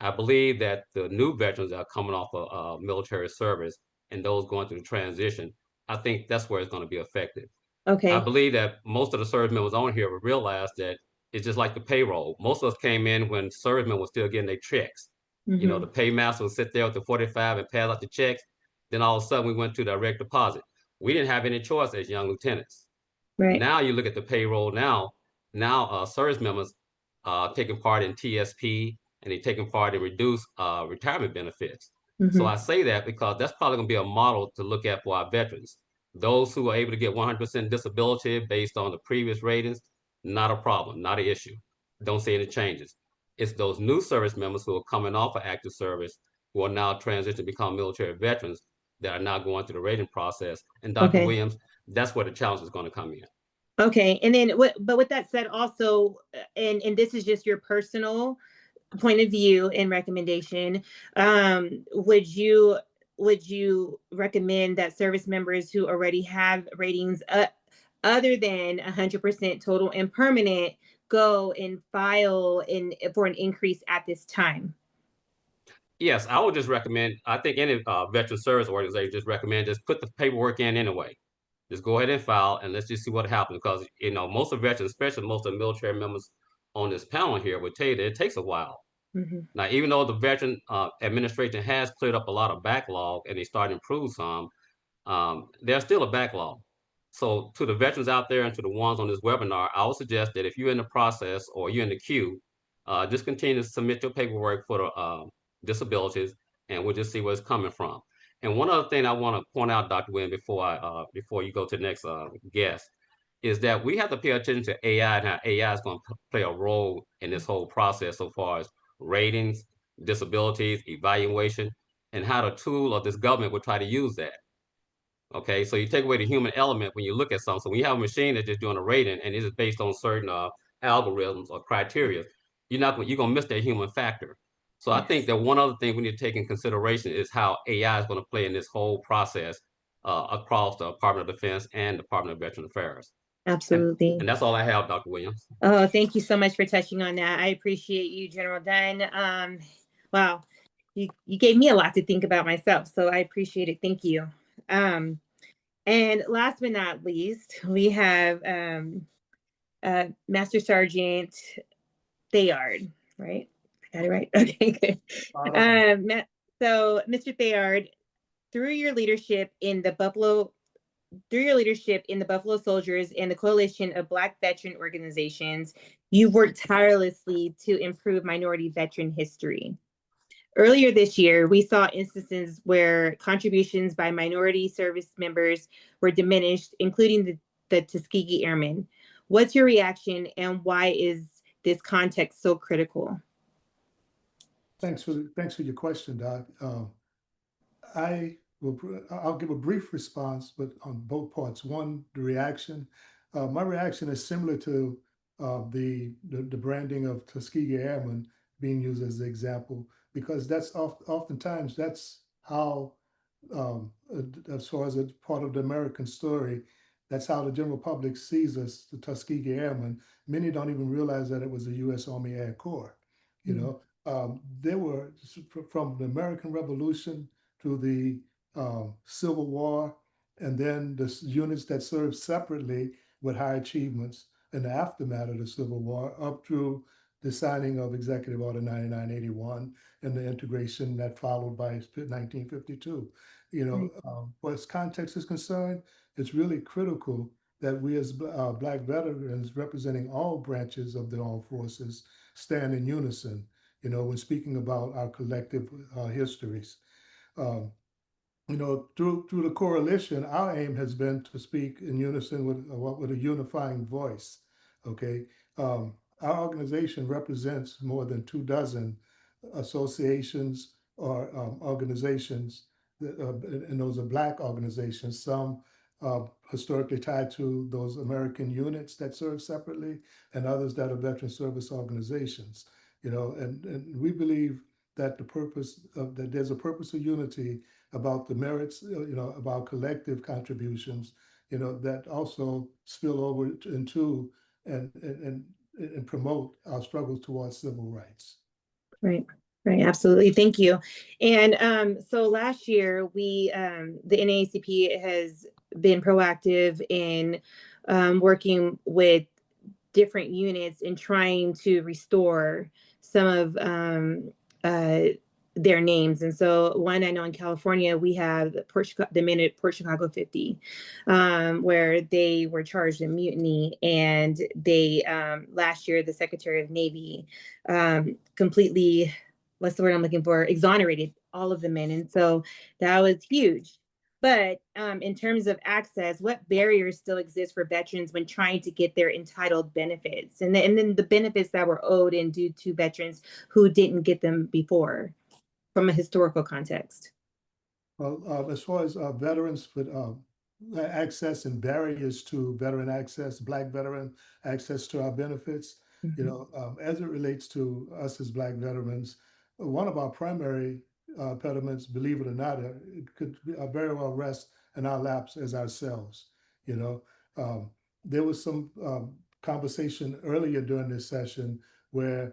I believe that the new veterans that are coming off of military service and those going through the transition, I think that's where it's going to be affected. I Okay. believe that most of the service members on here will realize that it's just like the payroll. Most of us came in when servicemen were still getting their checks. You know, Mm-hmm. the paymaster would sit there with the 45 and pass out the checks. Then all of a sudden we went to direct deposit. We didn't have any choice as young lieutenants. Right. Now you look at the payroll now service members taking part in TSP and they're taking part in reduced retirement benefits. So Mm-hmm. I say that because that's probably going to be a model to look at for our veterans. Those who are able to get 100% disability based on the previous ratings, not a problem, not an issue. Don't see any changes. It's those new service members who are coming off of active service who are now transitioning to become military veterans that are now going through the rating process. And Dr. Okay. Williams, that's where the challenge is going to come in. Okay. And then but with that said, also, and this is just your personal point of view and recommendation, would you recommend that service members who already have ratings other than 100% total and permanent go and file for an increase at this time? Yes, I would just recommend, I think any veteran service organization just recommend just put the paperwork in anyway. Just go ahead and file and let's just see what happens because, you know, most of veterans, especially most of the military members on this panel here would tell you that it takes a while. Mm-hmm. Now, even though the veteran administration has cleared up a lot of backlog and they started to improve some, there's still a backlog. So to the veterans out there and to the ones on this webinar, I would suggest that if you're in the process or you're in the queue, just continue to submit your paperwork for the disabilities and we'll just see where it's coming from. And one other thing I want to point out, Dr. Wynn, before you go to the next guest, is that we have to pay attention to AI and how AI is going to play a role in this whole process so far as ratings, disabilities, evaluation, and how the tool of this government will try to use that. Okay, so you take away the human element when you look at something. So when you have a machine that's just doing a rating and it is based on certain algorithms or criteria, you're gonna miss that human factor. So I think Yes, that one other thing we need to take in consideration is how AI is going to play in this whole process across the Department of Defense and Department of Veteran Affairs. And absolutely. and that's all I have, Dr. Williams. Oh, thank you so much for touching on that. I appreciate you, General Dunn. Wow, you gave me a lot to think about myself, so I appreciate it. Thank you. And last but not least, we have Master Sergeant Thayard, right? I got it right. Okay, good. So, Mr. Thayard, through your leadership in the Buffalo Soldiers and the Coalition of Black Veteran Organizations, you've worked tirelessly to improve minority veteran history. Earlier this year, we saw instances where contributions by minority service members were diminished, including the Tuskegee Airmen. What's your reaction and why is this context so critical? Thanks for your question, Doc. I'll give a brief response, but on both parts. One, the reaction. My reaction is similar to the branding of Tuskegee Airmen being used as the example, because that's oftentimes that's how, as far as a part of the American story, that's how the general public sees us, the Tuskegee Airmen. Many don't even realize that it was the U.S. Army Air Corps. You know, there were from the American Revolution to the Civil War, and then the units that served separately with high achievements in the aftermath of the Civil War, up through the signing of Executive Order 9981 and the integration that followed by 1952. You know, as context is concerned, it's really critical that we as Black veterans representing all branches of the armed forces stand in unison, you know, when speaking about our collective histories. Um, you know, through the coalition, our aim has been to speak in unison with a unifying voice. Okay, our organization represents more than 24 associations or organizations, and those are Black organizations. Some historically tied to those American units that serve separately, and others that are veteran service organizations. You know, and we believe that that there's a purpose of unity about the merits, you know, about collective contributions, you know, that also spill over into and promote our struggles towards civil rights. Right. Right. Absolutely. Thank you. And so last year, the NAACP has been proactive in working with different units in trying to restore some of their names. And so one, I know in California, we have the men at Port Chicago 50, where they were charged in mutiny. And they, last year, the Secretary of Navy completely, what's the word I'm looking for, exonerated all of the men. And so that was huge. But in terms of access, what barriers still exist for veterans when trying to get their entitled benefits? And then the benefits that were owed and due to veterans who didn't get them before from a historical context? Well, as far as veterans with access and barriers to veteran access, Black veteran access to our benefits, you know, as it relates to us as Black veterans, one of our primary impediments, believe it or not, it could very well rest in our laps as ourselves. You know, there was some conversation earlier during this session where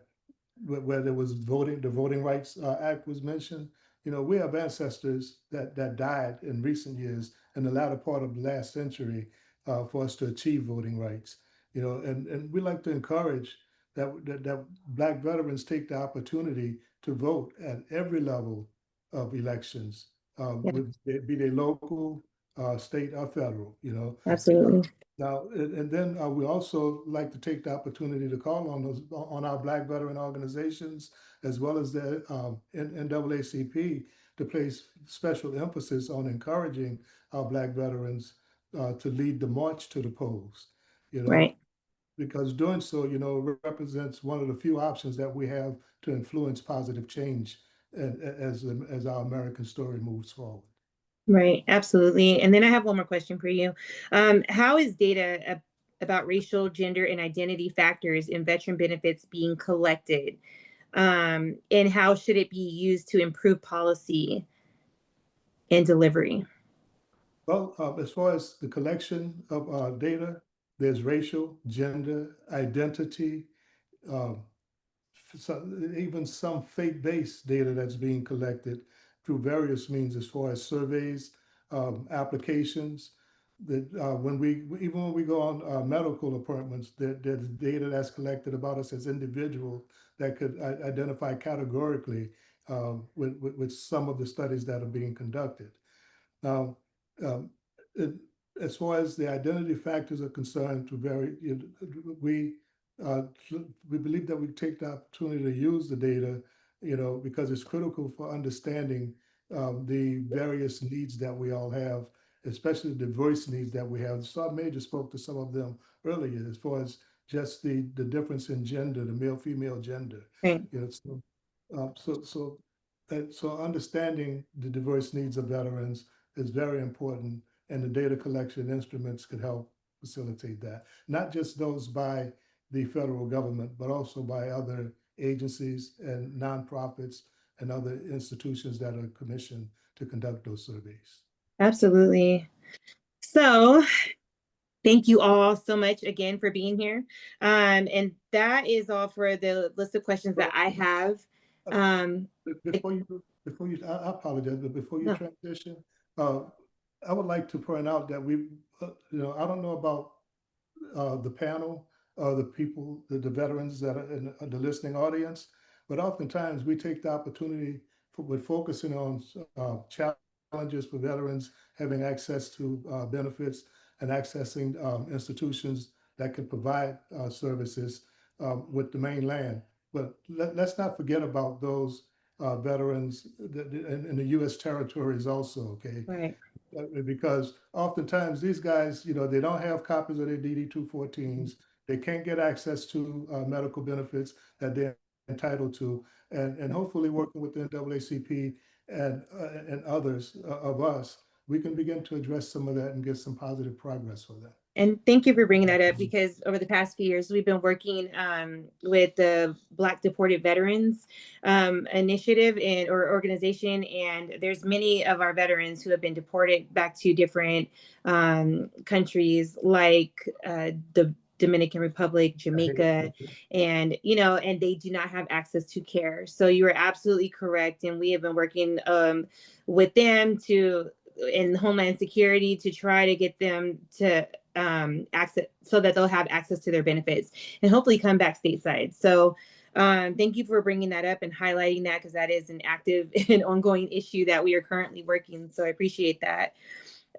there was voting, the Voting Rights Act was mentioned. You know, we have ancestors that died in recent years in the latter part of the last century for us to achieve voting rights. You know, and we like to encourage that Black veterans take the opportunity to vote at every level of elections, be they local, state, or federal. You know, Absolutely. now, and then we also like to take the opportunity to call on our Black veteran organizations, as well as the NAACP, to place special emphasis on encouraging our Black veterans to lead the march to the polls. You know, Right. because doing so, you know, represents one of the few options that we have to influence positive change as our American story moves forward. Right. Absolutely. And then I have one more question for you. How is data about racial, gender, and identity factors in veteran benefits being collected? And how should it be used to improve policy and delivery? Well, as far as the collection of data, there's racial, gender, identity, um, even some faith-based data that's being collected through various means, as far as surveys, applications. That even when we go on medical appointments, there's data that's collected about us as individuals that could identify categorically with some of the studies that are being conducted. Now, um, it, as far as the identity factors are concerned, we uh, we believe that we take the opportunity to use the data, you know, because it's critical for understanding the various needs that we all have, especially the diverse needs that we have. Sergeant Major spoke to some of them earlier, as far as just the difference in gender, the male-female gender. Right. You know, so, So understanding the diverse needs of veterans is very important, and the data collection instruments could help facilitate that. Not just those by the federal government, but also by other agencies and nonprofits and other institutions that are commissioned to conduct those surveys. Absolutely. So thank you all so much again for being here. And that is all for the list of questions that I have. I apologize, but before you No. transition, I would like to point out that I don't know about the panel, the people, the veterans that are in the listening audience, but oftentimes we take the opportunity with focusing on challenges for veterans having access to benefits and accessing institutions that can provide services with the mainland. But let's not forget about those veterans in the U.S. territories also, okay? Right. Because oftentimes these guys, they don't have copies of their DD-214s. They can't get access to medical benefits that they're entitled to. And hopefully working with the NAACP and others of us, we can begin to address some of that and get some positive progress for them. And thank you for bringing that up, because over the past few years, we've been working with the Black Deported Veterans Initiative or organization. And there's many of our veterans who have been deported back to different countries like the Dominican Republic, Jamaica, and they do not have access to care. So you are absolutely correct. And we have been working with them in Homeland Security to try to get them to access, so that they'll have access to their benefits and hopefully come back stateside. So thank you for bringing that up and highlighting that, because that is an active and ongoing issue that we are currently working. So I appreciate that.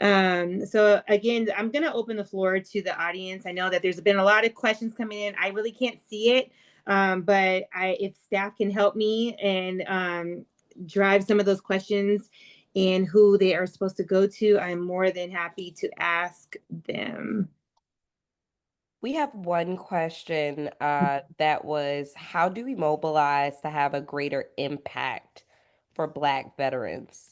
So again, I'm going to open the floor to the audience. I know that there's been a lot of questions coming in. I really can't see it, but if staff can help me and drive some of those questions and who they are supposed to go to, I'm more than happy to ask them. We have one question that was, how do we mobilize to have a greater impact for Black veterans?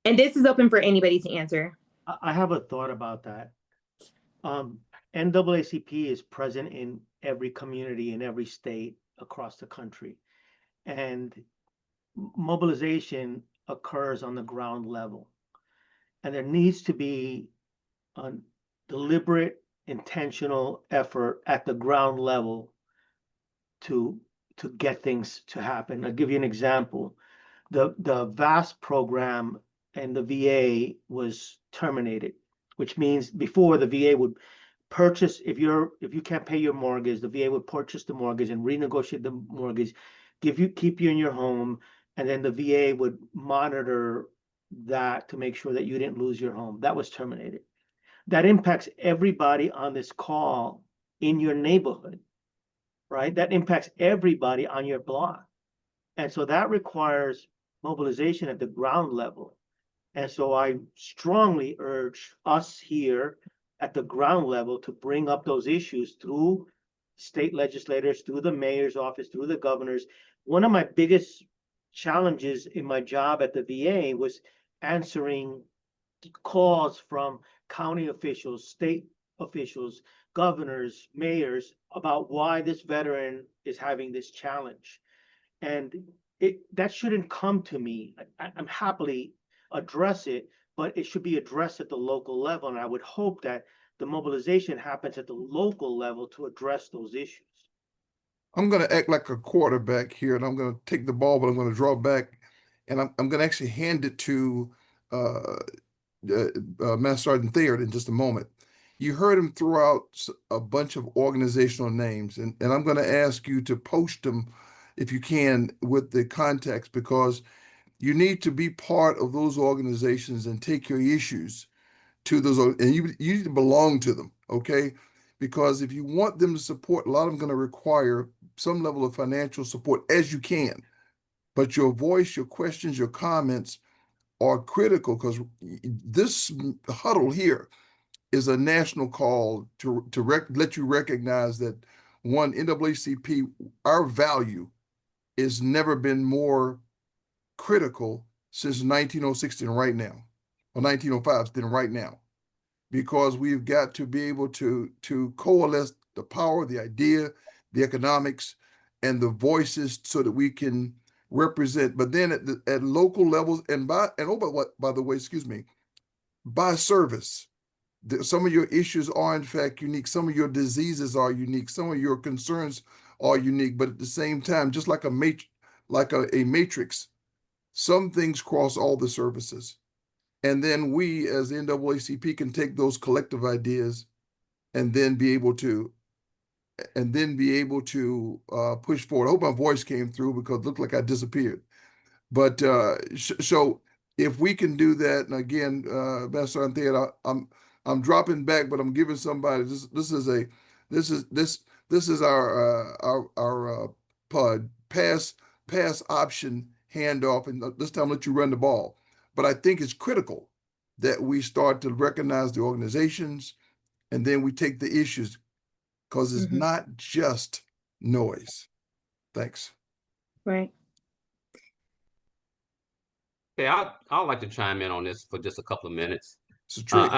And this is open for anybody to answer. I have a thought about that. NAACP is present in every community in every state across the country. And mobilization occurs on the ground level. And there needs to be a deliberate, intentional effort at the ground level to get things to happen. I'll give you an example. The VASP program and the VA was terminated, which means before the VA would purchase, if you can't pay your mortgage, the VA would purchase the mortgage and renegotiate the mortgage, keep you in your home, and then the VA would monitor that to make sure that you didn't lose your home. That was terminated. That impacts everybody on this call in your neighborhood, right? That impacts everybody on your block. And so that requires mobilization at the ground level. And so I strongly urge us here at the ground level to bring up those issues through state legislators, through the mayor's office, through the governors. One of my biggest challenges in my job at the VA was answering calls from county officials, state officials, governors, mayors about why this veteran is having this challenge. And that shouldn't come to me. I'm happily address it, but it should be addressed at the local level. And I would hope that the mobilization happens at the local level to address those issues. I'm going to act like a quarterback here, and I'm going to take the ball, but I'm going to draw back, and I'm going to actually hand it to Master Sergeant Thayer in just a moment. You heard him throw out a bunch of organizational names, and I'm going to ask you to post them if you can with the context, because you need to be part of those organizations and take your issues to those, and you need to belong to them, okay? Because if you want them to support, a lot of them are going to require some level of financial support as you can. But your voice, your questions, your comments are critical, because this huddle here is a national call to let you recognize that one, NAACP, our value has never been more critical since 1906 than right now, or 1905 than right now, because we've got to be able to coalesce the power, the idea, the economics, and the voices so that we can represent. But then at local levels, and by the way, excuse me, by service. Some of your issues are in fact unique. Some of your diseases are unique. Some of your concerns are unique. But at the same time, just like a matrix, some things cross all the services. And then we as the NAACP can take those collective ideas and then be able to push forward. I hope my voice came through because it looked like I disappeared. But so if we can do that, and again, Master Anthea, I'm dropping back, but I'm giving somebody this is our pass option handoff, and this time I'll let you run the ball. But I think it's critical that we start to recognize the organizations, and then we take the issues, because it's not just noise. Thanks. Right. Okay, I'd like to chime in on this for just a couple of minutes. It's a trick.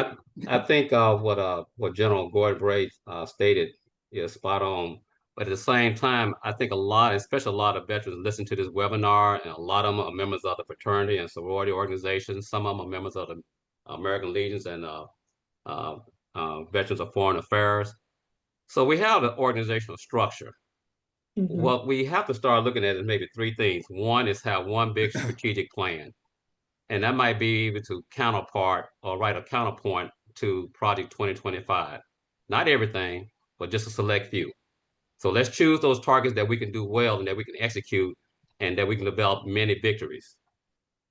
I think what General Gordon Bray stated is spot on. But at the same time, I think especially a lot of veterans listen to this webinar, and a lot of them are members of the fraternity and sorority organizations. Some of them are members of the American Legions and Veterans of Foreign Affairs. So we have an organizational structure. What we have to start looking at is maybe three things. One is have one big strategic plan. And that might be able to counterpart or write a counterpoint to Project 2025. Not everything, but just a select few. So let's choose those targets that we can do well and that we can execute and that we can develop many victories.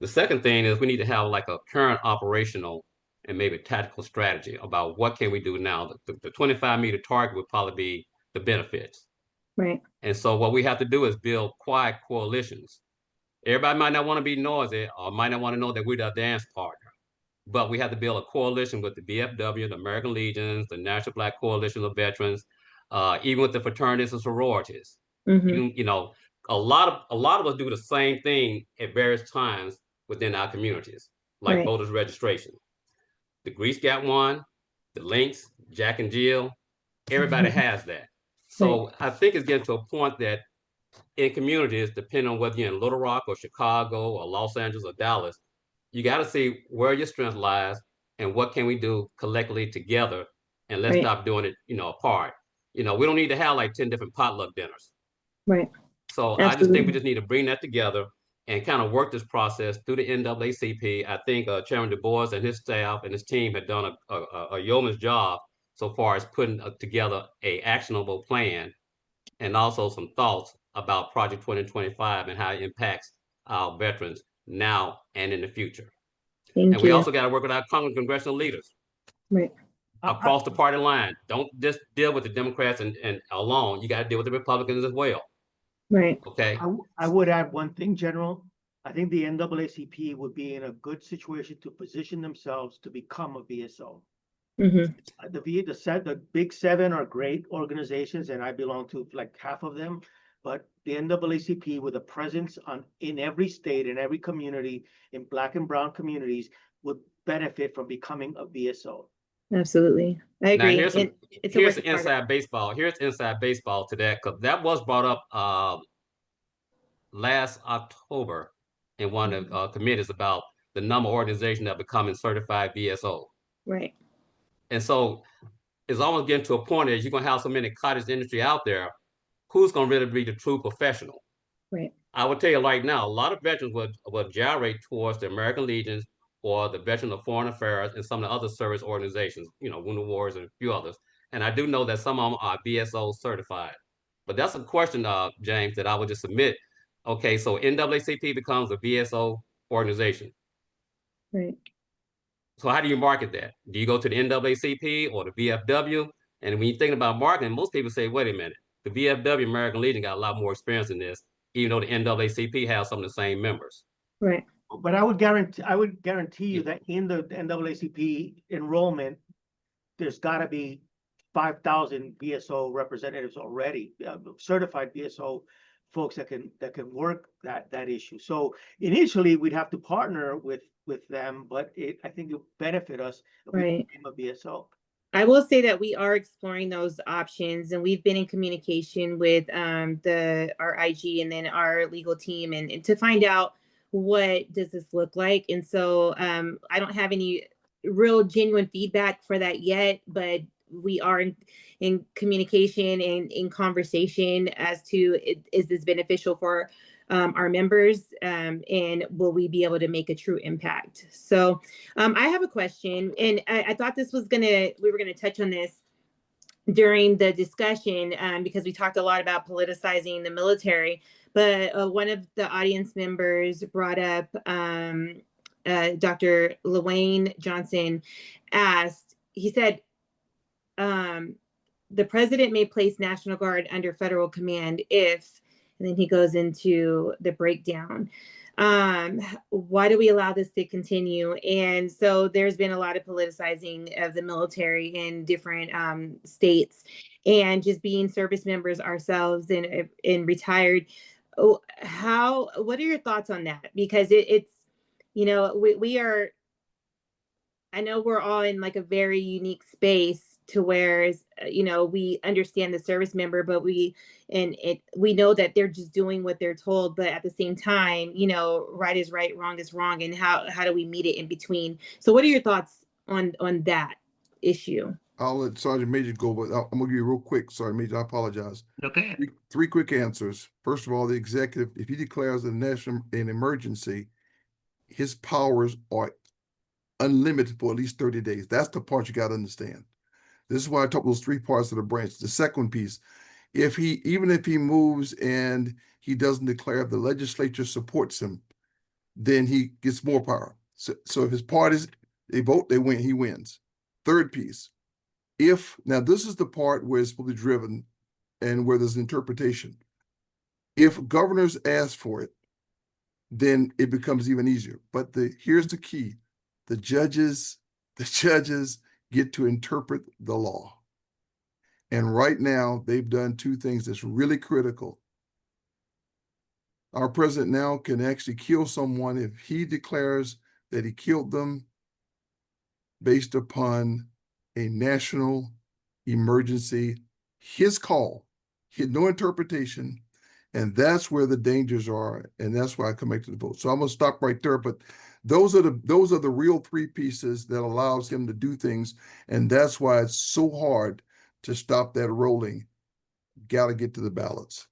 The second thing is we need to have like a current operational and maybe tactical strategy about what can we do now. The 25-meter target would probably be the benefits. Right. And so what we have to do is build quiet coalitions. Everybody might not want to be noisy or might not want to know that we're their dance partner, but we have to build a coalition with the VFW, the American Legions, the National Black Coalition of Veterans, even with the fraternities and sororities. Even, a lot of us do the same thing at various times within our communities, like voters registration. The Grease got one, the Lynx, Jack and Jill, everybody has that. So I think it's getting to a point that in communities, depending on whether you're in Little Rock or Chicago or Los Angeles or Dallas, you got to see where your strength lies and what can we do collectively together, and let's stop doing it, apart. We don't need to have like 10 different potluck dinners. Right. So Absolutely. I just think we just need to bring that together and kind of work this process through the NAACP. I think Chairman Du Bois and his staff and his team have done a yeoman's job so far as putting together a actionable plan and also some thoughts about Project 2025 and how it impacts our veterans now and in the future. Thank we you. also got to work with our congressional leaders across the party line. Don't just deal with the Democrats and alone. You got to deal with the Republicans as well. Right. Okay. I would add one thing, General. I think the NAACP would be in a good situation to position themselves to become a VSO. The big seven are great organizations, and I belong to like half of them. But the NAACP, with a presence in every state, in every community, in Black and Brown communities, would benefit from becoming a VSO. Absolutely, I agree. Now here's inside baseball. Here's inside baseball to that, because that was brought up last October in one of the committees about the number of organizations that are becoming certified VSO. Right. And so it's almost getting to a point that you're going to have so many cottage industry out there. Who's going to really be the true professional? Right. I will tell you right now, a lot of veterans would gyrate towards the American Legions or the Veterans of Foreign Affairs and some of the other service organizations, Wounded Warriors and a few others. And I do know that some of them are VSO certified. But that's a question, James, that I would just submit. Okay, so NAACP becomes a VSO organization. Right. So how do you market that? Do you go to the NAACP or the VFW? And when you're thinking about marketing, most people say, wait a minute, the VFW American Legion got a lot more experience in this, even though the NAACP has some of the same members. Right. But I would guarantee you that in the NAACP enrollment, there's got to be 5,000 BSO representatives already, certified BSO folks that can work that issue. So initially, we'd have to partner with them, but I think it'll benefit us if we Right. became a BSO. I will say that we are exploring those options, and we've been in communication with our IG and then our legal team, and to find out what does this look like. And so I don't have any real genuine feedback for that yet, but we are in communication and in conversation as to is this beneficial for our members, and will we be able to make a true impact? So I have a question, and I thought we were gonna touch on this during the discussion, because we talked a lot about politicizing the military, but one of the audience members brought up, Dr. LaWayne Johnson he said, the president may place National Guard under federal command if, and then he goes into the breakdown. Why do we allow this to continue? And so there's been a lot of politicizing of the military in different states, and just being service members ourselves and retired. What are your thoughts on that? Because it's, we are, I know we're all in like a very unique space to where, we understand the service member, but we know that they're just doing what they're told, but at the same time, right is right, wrong is wrong, and how do we meet it in between? So what are your thoughts on that issue? I'll let Sergeant Major go, but I'm gonna give you real quick. Sergeant Major, I apologize. Okay. Three quick answers. First of all, the executive, if he declares an emergency, his powers are unlimited for at least 30 days. That's the part you got to understand. This is why I talk those three parts of the branch. The second piece, even if he moves and he doesn't declare, the legislature supports him, then he gets more power. So if his parties, they vote, they win, he wins. Third piece, now this is the part where it's fully driven and where there's an interpretation. If governors ask for it, then it becomes even easier. But here's the key. The judges get to interpret the law. And right now, they've done two things that's really critical. Our president now can actually kill someone if he declares that he killed them based upon a national emergency, his call, no interpretation. And that's where the dangers are. And that's why I come back to the vote. So I'm going to stop right there. But those are the real three pieces that allows him to do things. And that's why it's so hard to stop that rolling. Got to get to the ballots.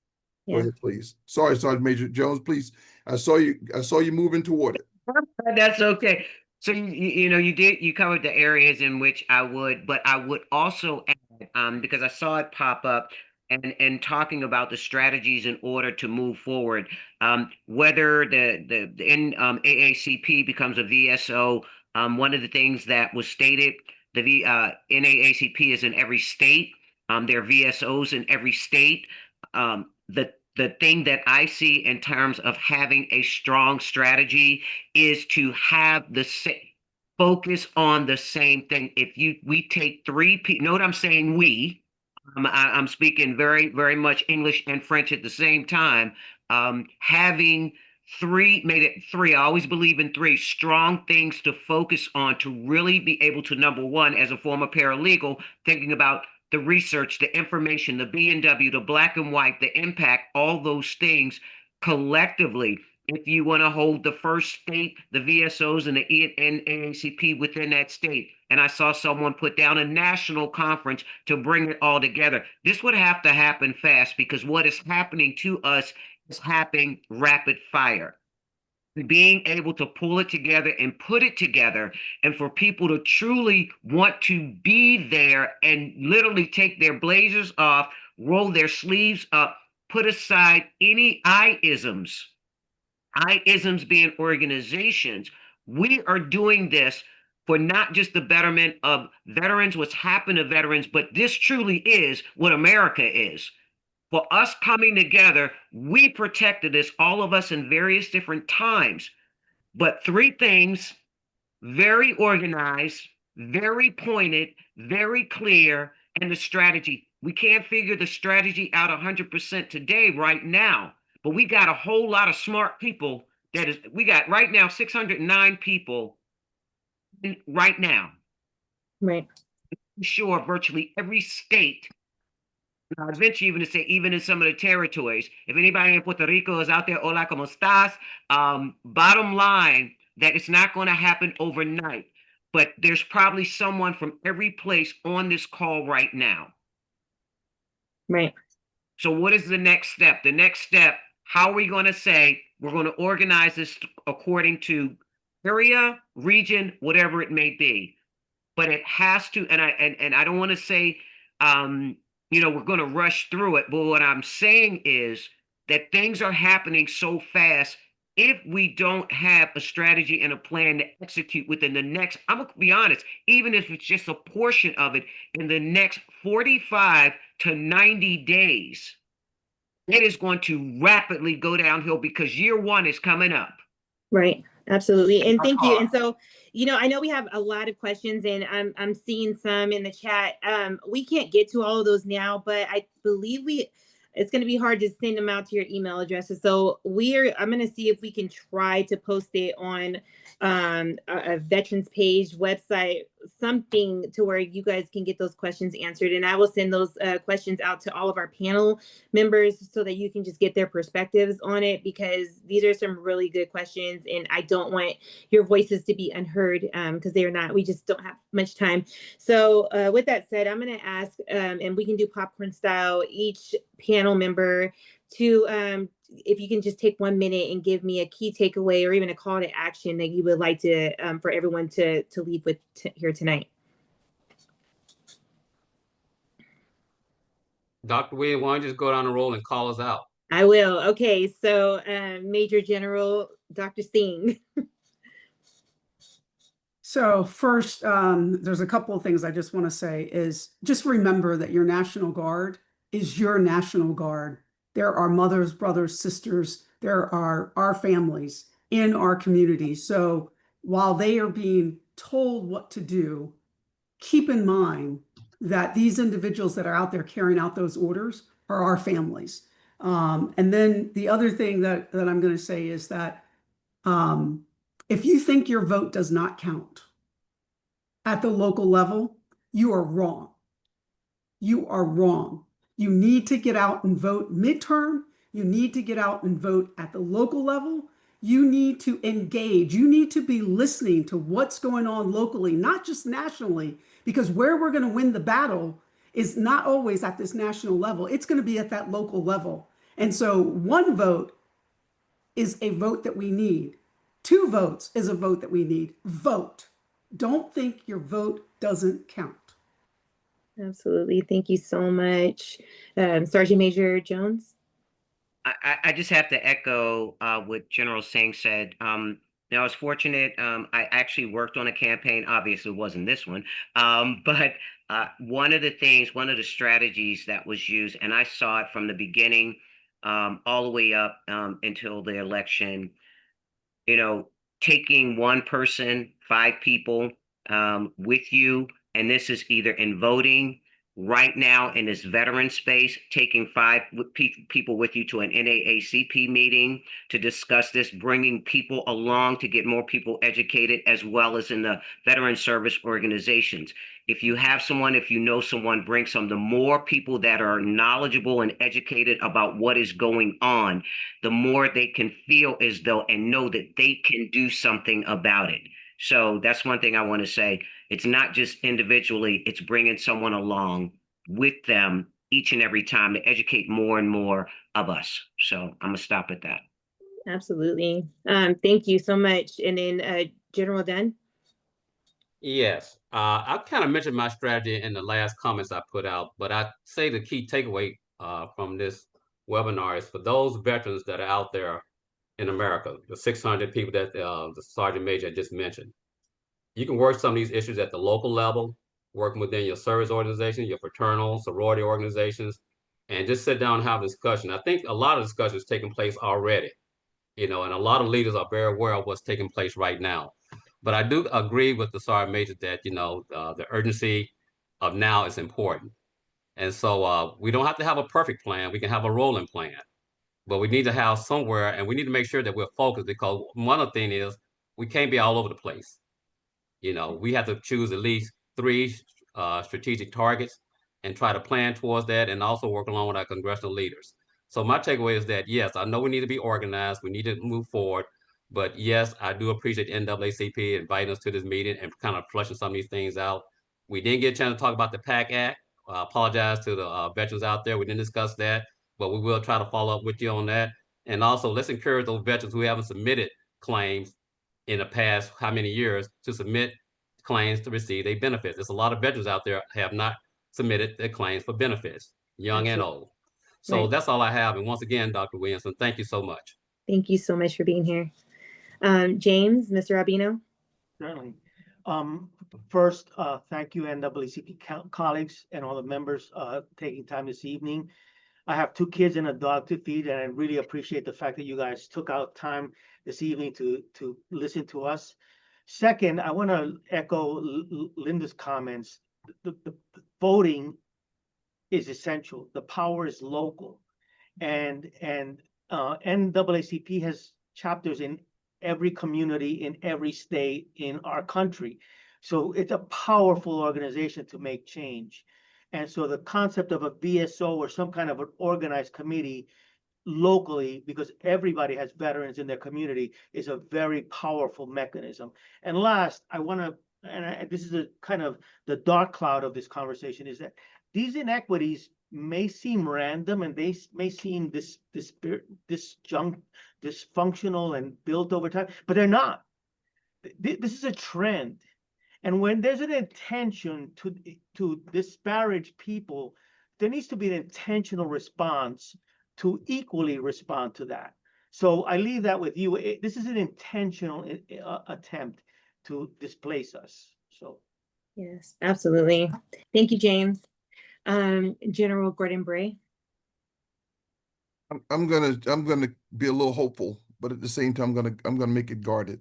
Yeah. Go ahead, please. Sorry, Sergeant Major Jones, please. I saw you moving toward it. That's okay. So you covered the areas in which I would also add, because I saw it pop up, and talking about the strategies in order to move forward, whether the NAACP becomes a VSO. One of the things that was stated, the NAACP is in every state. There are VSOs in every state. The thing that I see in terms of having a strong strategy is to have the same focus on the same thing. We take three people, know what I'm saying? I'm speaking very, very much English and French at the same time. Having made it three. I always believe in three strong things to focus on to really be able to, number one, as a former paralegal, thinking about the research, the information, the B&W, the black and white, the impact, all those things collectively. If you want to hold the first state, the VSOs and the NAACP within that state. And I saw someone put down a national conference to bring it all together. This would have to happen fast, because what is happening to us is happening rapid fire. Being able to pull it together and put it together, and for people to truly want to be there and literally take their blazers off, roll their sleeves up, put aside any I-isms being organizations. We are doing this for not just the betterment of veterans, what's happened to veterans, but this truly is what America is. For us coming together, we protected this, all of us in various different times. But three things: very organized, very pointed, very clear, and the strategy. We can't figure the strategy out 100% today, right now, but we got a whole lot of smart people. We got right now 609 people right now. Right. Sure, virtually every state. I'll venture even to say, even in some of the territories, if anybody in Puerto Rico is out there, hola, como estás? Bottom line, that it's not going to happen overnight, but there's probably someone from every place on this call right now. Right. So what is the next step? The next step, how are we going to say we're going to organize this according to area, region, whatever it may be? But it has to, and I don't want to say, we're going to rush through it. But what I'm saying is that things are happening so fast. If we don't have a strategy and a plan to execute within the next, I'm going to be honest, even if it's just a portion of it in the next 45 to 90 days, it is going to rapidly go downhill because year one is coming up. Right. Absolutely. And thank you. And so, I know we have a lot of questions and I'm seeing some in the chat. We can't get to all of those now, but I believe it's going to be hard to send them out to your email addresses. So I'm going to see if we can try to post it on a veterans page, website, something to where you guys can get those questions answered. And I will send those questions out to all of our panel members so that you can just get their perspectives on it, because these are some really good questions and I don't want your voices to be unheard because we just don't have much time. So with that said, I'm going to ask, and we can do popcorn style, each panel member to, if you can just take 1 minute and give me a key takeaway or even a call to action that you would like to, for everyone to leave with here tonight. Dr. William, why don't you just go down the roll and call us out? I will. Okay. So Major General Dr. Singh. So first, there's a couple of things I just want to say is just remember that your National Guard is your National Guard. There are mothers, brothers, sisters. There are our families in our community. So while they are being told what to do, keep in mind that these individuals that are out there carrying out those orders are our families. And then the other thing that I'm going to say is that if you think your vote does not count at the local level, you are wrong. You are wrong. You need to get out and vote midterm. You need to get out and vote at the local level. You need to engage. You need to be listening to what's going on locally, not just nationally, because where we're going to win the battle is not always at this national level. It's going to be at that local level. And so 1 vote is a vote that we need. 2 votes is a vote that we need. Vote. Don't think your vote doesn't count. Absolutely. Thank you so much. Sergeant Major Jones. I just have to echo what General Singh said. I was fortunate. I actually worked on a campaign. Obviously, it wasn't this one. But one of the strategies that was used, and I saw it from the beginning all the way up until the election, taking one person, 5 people with you, and this is either in voting right now in this veteran space, taking 5 people with you to an NAACP meeting to discuss this, bringing people along to get more people educated, as well as in the veteran service organizations. If you have someone, if you know someone, bring some. The more people that are knowledgeable and educated about what is going on, the more they can feel as though and know that they can do something about it. So that's one thing I want to say. It's not just individually, it's bringing someone along with them each and every time to educate more and more of us. So I'm going to stop at that. Absolutely. Thank you so much. And then General Dunn. Yes, I kind of mentioned my strategy in the last comments I put out, but I say the key takeaway from this webinar is for those veterans that are out there in America, the 600 people that the Sergeant Major just mentioned. You can work some of these issues at the local level, working within your service organization, your fraternal, sorority organizations, and just sit down and have a discussion. I think a lot of discussion is taking place already, and a lot of leaders are very aware of what's taking place right now. But I do agree with the Sergeant Major that, the urgency of now is important. And so we don't have to have a perfect plan. We can have a rolling plan, but we need to have somewhere, and we need to make sure that we're focused, because one of the things is we can't be all over the place. We have to choose at least three strategic targets and try to plan towards that, and also work along with our congressional leaders. So my takeaway is that, yes, I know we need to be organized. We need to move forward. But yes, I do appreciate NAACP inviting us to this meeting and kind of flushing some of these things out. We didn't get a chance to talk about the PAC Act. I apologize to the veterans out there. We didn't discuss that, but we will try to follow up with you on that. And also, let's encourage those veterans who haven't submitted claims in the past how many years to submit claims to receive their benefits. There's a lot of veterans out there have not submitted their claims for benefits, young and old. So Right. that's all I have. And once again, Dr. Williamson, thank you so much. Thank you so much for being here. James, Mr. Albino. Certainly. First, thank you, NAACP colleagues and all the members taking time this evening. I have 2 kids and a dog to feed, and I really appreciate the fact that you guys took out time this evening to listen to us. Second, I want to echo Linda's comments. The voting is essential. The power is local, and NAACP has chapters in every community, in every state in our country. So it's a powerful organization to make change. And so the concept of a BSO or some kind of an organized committee locally, because everybody has veterans in their community, is a very powerful mechanism. And last, I want to, and this is a kind of the dark cloud of this conversation, is that these inequities may seem random and they may seem dysfunctional and built over time, but they're not. This is a trend. And when there's an intention to disparage people, there needs to be an intentional response to equally respond to that. So I leave that with you. This is an intentional attempt to displace us. So Yes, absolutely. Thank you, James. General Gordon Bray. I'm gonna be a little hopeful, but at the same time, I'm gonna make it guarded.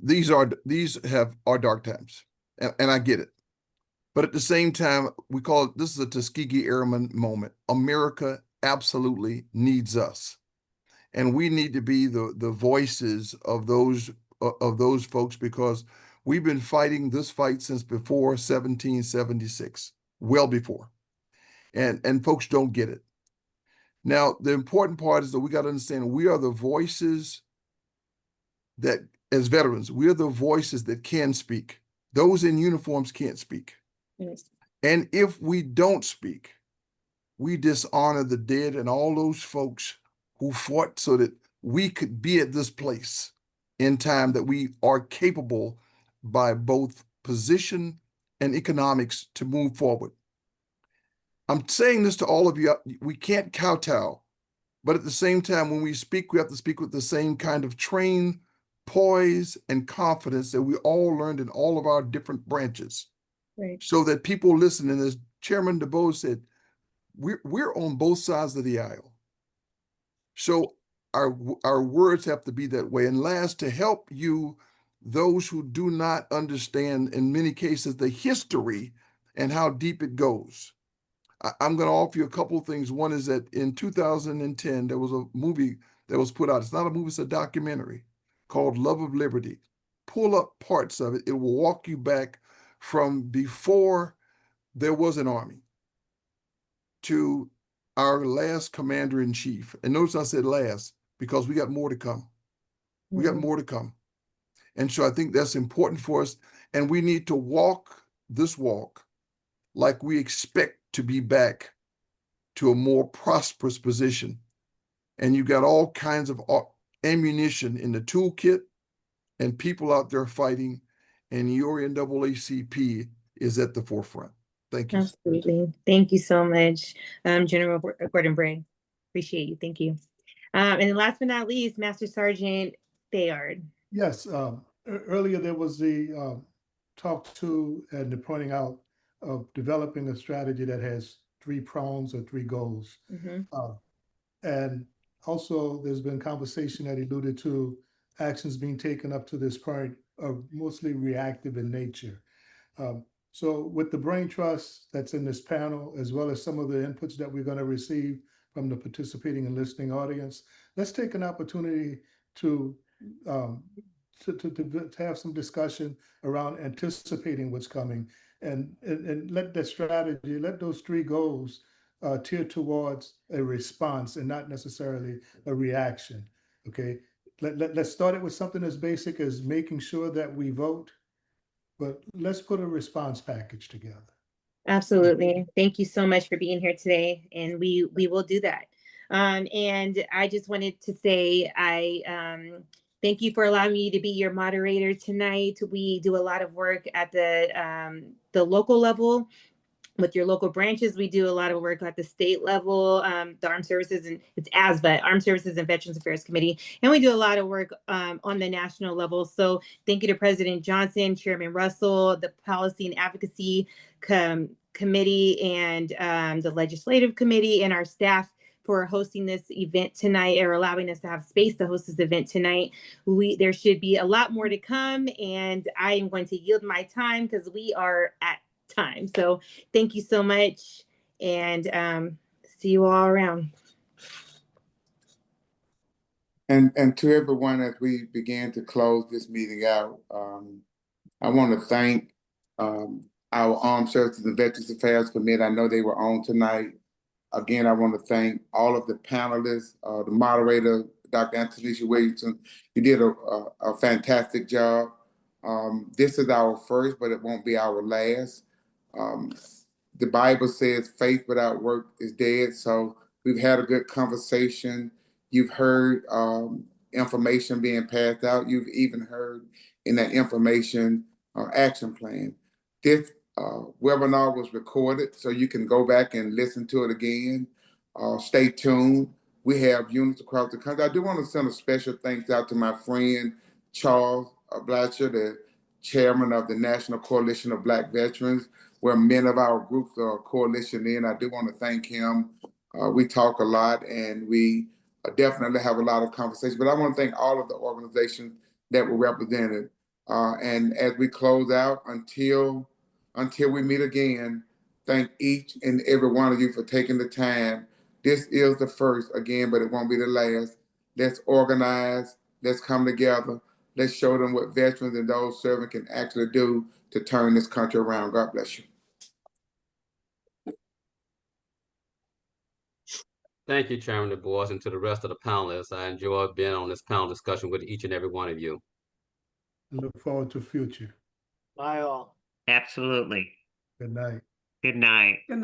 These are dark times, and I get it. But at the same time, this is a Tuskegee Airman moment. America absolutely needs us, and we need to be the voices of those folks, because we've been fighting this fight since before 1776, well before, and folks don't get it. Now, the important part is that we got to understand we are the voices that, as veterans, we are the voices that can speak. Those in uniforms can't speak. Yes. And if we don't speak, we dishonor the dead and all those folks who fought so that we could be at this place in time, that we are capable by both position and economics to move forward. I'm saying this to all of you. We can't kowtow, but at the same time, when we speak, we have to speak with the same kind of trained poise and confidence that we all learned in all of our different branches. Right. So that people listen. And as Chairman DeBose said, we're on both sides of the aisle. So our words have to be that way. And last, to help you, those who do not understand, in many cases, the history and how deep it goes, I'm going to offer you a couple of things. One is that in 2010, there was a movie that was put out. It's not a movie, it's a documentary called Love of Liberty. Pull up parts of it. It will walk you back from before there was an army to our last commander-in-chief. And notice I said last, because we got more to come. We got more to come. And so I think that's important for us. And we need to walk this walk like we expect to be back to a more prosperous position. And you got all kinds of ammunition in the toolkit and people out there fighting, and your NAACP is at the forefront. Thank you. Absolutely. Thank you so much, General Gordon Bray. Appreciate you. Thank you. And then last but not least, Master Sergeant Bayard. Yes, earlier there was the talk to and the pointing out of developing a strategy that has 3 prongs or 3 goals. And also there's been conversation that alluded to actions being taken up to this point are mostly reactive in nature. So with the brain trust that's in this panel, as well as some of the inputs that we're going to receive from the participating and listening audience, let's take an opportunity to um, to have some discussion around anticipating what's coming, and let that strategy, let those three goals tear towards a response and not necessarily a reaction. Okay, let's start it with something as basic as making sure that we vote, but let's put a response package together. Absolutely. Thank you so much for being here today, and we will do that. And I just wanted to say thank you for allowing me to be your moderator tonight. We do a lot of work at the local level with your local branches. We do a lot of work at the state level, the Armed Services, and it's ASVA, Armed Services and Veterans Affairs Committee. And we do a lot of work on the national level. So thank you to President Johnson, Chairman Russell, the Policy and Advocacy Committee, and the Legislative Committee, and our staff for hosting this event tonight, or allowing us to have space to host this event tonight. There should be a lot more to come, and I am going to yield my time because we are at time. So thank you so much, and see you all around. And to everyone, as we begin to close this meeting out, I want to thank our Armed Services and Veterans Affairs Committee. I know they were on tonight. Again, I want to thank all of the panelists, the moderator, Dr. Antonisha Williamson. You did a fantastic job. This is our first, but it won't be our last. The Bible says faith without work is dead. So we've had a good conversation. You've heard information being passed out. You've even heard in that information action plan. This webinar was recorded, so you can go back and listen to it again. Stay tuned. We have units across the country. I do want to send a special thanks out to my friend, Charles Blatcher, the chairman of the National Coalition of Black Veterans, where many of our groups are coalition in. I do want to thank him. We talk a lot, and we definitely have a lot of conversation, but I want to thank all of the organizations that were represented. And as we close out, until we meet again, thank each and every one of you for taking the time. This is the first again, but it won't be the last. Let's organize, let's come together. Let's show them what veterans and those serving can actually do to turn this country around. God bless you. Thank you, Chairman Du Bois, and to the rest of the panelists. I enjoyed being on this panel discussion with each and every one of you. I look forward to the future. Bye all. Absolutely. Good night. Good night. Good night.